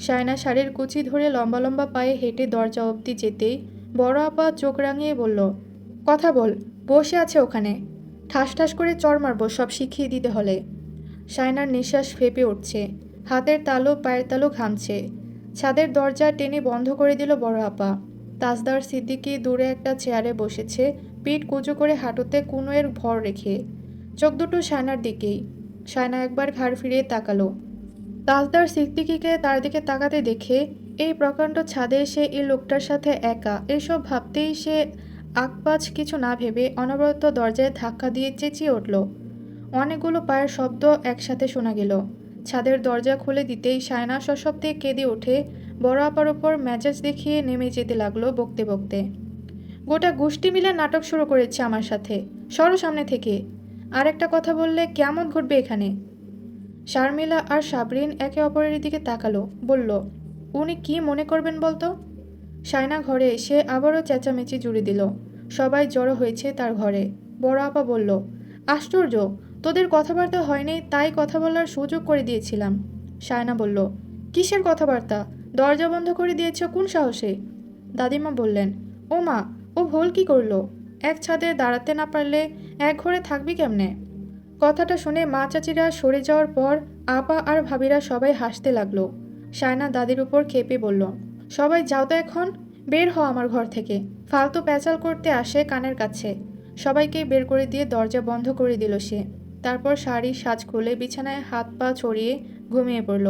শায়না শাড়ির কুচি ধরে লম্বা লম্বা পায়ে হেঁটে দরজা অবধি যেতেই বড় আপা চোখ রাঙিয়ে বলল, কথা বল, বসে আছে ওখানে, ঠাস ঠাস করে চড় মারবো সব শিখিয়ে দিতে হলে। শায়নার নিঃশ্বাস ফেঁপে উঠছে, হাতের তালু পায়ের তালু ঘামছে। ছাদের দরজা টেনে বন্ধ করে দিল বড় আপা। তাজদার সিদ্দিকী দূরে একটা চেয়ারে বসেছে, পিঠ কুঁজো করে হাঁটুতে কুনুয়ের ভর রেখে। চোখ দুটো শায়নার দিকেই। শায়না একবার ঘাড় ফিরিয়ে তাকালো। তাজদার সিদ্দিকীকে তার দিকে তাকাতে দেখে এই প্রকাণ্ড ছাদে সে এই লোকটার সাথে একা, এসব ভাবতেই সে আকপাচ কিছু না ভেবে অনবরত দরজায় ধাক্কা দিয়ে চেঁচিয়ে উঠল। অনেকগুলো পায়ের শব্দ একসাথে শোনা গেল। ছাদের দরজা খুলে দিতেই শায়না সশব্দে কেঁদে উঠে বড় আপার ওপর মেজাজ দেখিয়ে নেমে যেতে লাগলো বকতে বকতে। গোটা গোষ্ঠী মিলে নাটক শুরু করেছে আমার সাথে, সরো সামনে থেকে। আর একটা কথা বললে কেমন ঘটবে এখানে। শারমিলা আর সাবরিন একে অপরের দিকে তাকালো, বলল, উনি কি মনে করবেন বলতো। শায়না ঘরে এসে আবারও চেঁচামেচি জুড়ে দিল। সবাই জড়ো হয়েছে তার ঘরে। বড় আপা বলল, আশ্চর্য, তোদের কথাবার্তা হয়নি তাই কথা বলার সুযোগ করে দিয়েছিলাম। শায়না বলল, কিসের কথাবার্তা? দরজা বন্ধ করে দিয়েছ কোন সাহসে? দাদিমা বললেন, ও মা, ও ভুল কি করলো? এক ছাদে দাঁড়াতে না পারলে এক ঘরে থাকবি কেমনে? কথাটা শুনে মা চাচিরা সরে যাওয়ার পর আপা আর ভাবিরা সবাই হাসতে লাগলো। শায়না দাদির উপর খেপে বলল, সবাই যাও তো এখন, বের হ আমার ঘর থেকে। ফালতু প্যাচাল করতে আসে কানের কাছে। সবাইকে বের করে দিয়ে দরজা বন্ধ করে দিল সে। তারপর শাড়ি সাজ খুলে বিছানায় হাত পা ছড়িয়ে ঘুমিয়ে পড়ল।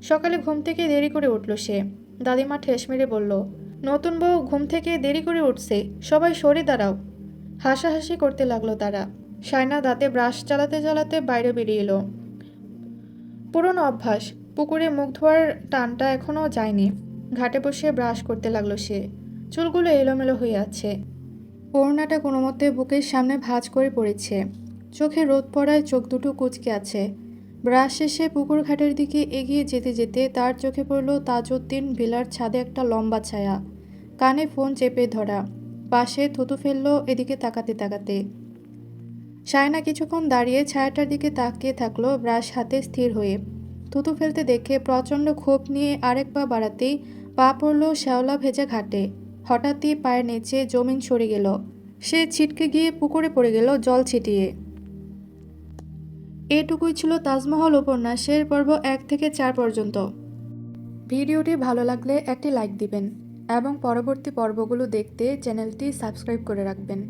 সকালে ঘুম থেকে দেরি করে উঠল সে। দাদিমা ঠেস মেরে বলল, নতুন বউ ঘুম থেকে দেরি করে উঠছে, সবাই সরে দাঁড়াও। হাসাহাসি করতে লাগলো তারা। শায়না দাঁতে ব্রাশ চালাতে চালাতে বাইরে বেরিয়ে এলো। পুরনো অভ্যাস, পুকুরে মুখ ধোয়ার টানটা এখনও যায়নি। ঘাটে বসে ব্রাশ করতে লাগলো সে। চুলগুলো এলোমেলো হয়ে আছে। ওড়নাটা কোনো মতে বুকের সামনে ভাঁজ করে পড়েছে। চোখে রোদ পড়ায় চোখ দুটো কুঁচকে আছে। ব্রাশ শেষে পুকুর ঘাটের দিকে এগিয়ে যেতে যেতে তার চোখে পড়ল তাজউদ্দিন ভিলার ছাদে একটা লম্বা ছায়া, কানে ফোন চেপে ধরা, পাশে থুতু ফেললো এদিকে তাকাতে তাকাতে। শায়না কিছুক্ষণ দাঁড়িয়ে ছায়াটার দিকে তাকিয়ে থাকলো ব্রাশ হাতে স্থির হয়ে। থুতু ফেলতে দেখে প্রচণ্ড ক্ষোভ নিয়ে আরেক পা বাড়াতেই পা পড়ল শ্যাওলা ভেজা ঘাটে। হঠাৎই পায়ের নিচে জমিন সরে গেল। সে ছিটকে গিয়ে পুকুরে পড়ে গেল জল ছিটিয়ে। এটুকুই ছিল তাজমহল উপন্যাসের পর্ব 1 থেকে 4 পর্যন্ত। ভিডিওটি ভালো লাগলে একটি লাইক দিবেন এবং পরবর্তী পর্বগুলো দেখতে চ্যানেলটি সাবস্ক্রাইব করে রাখবেন।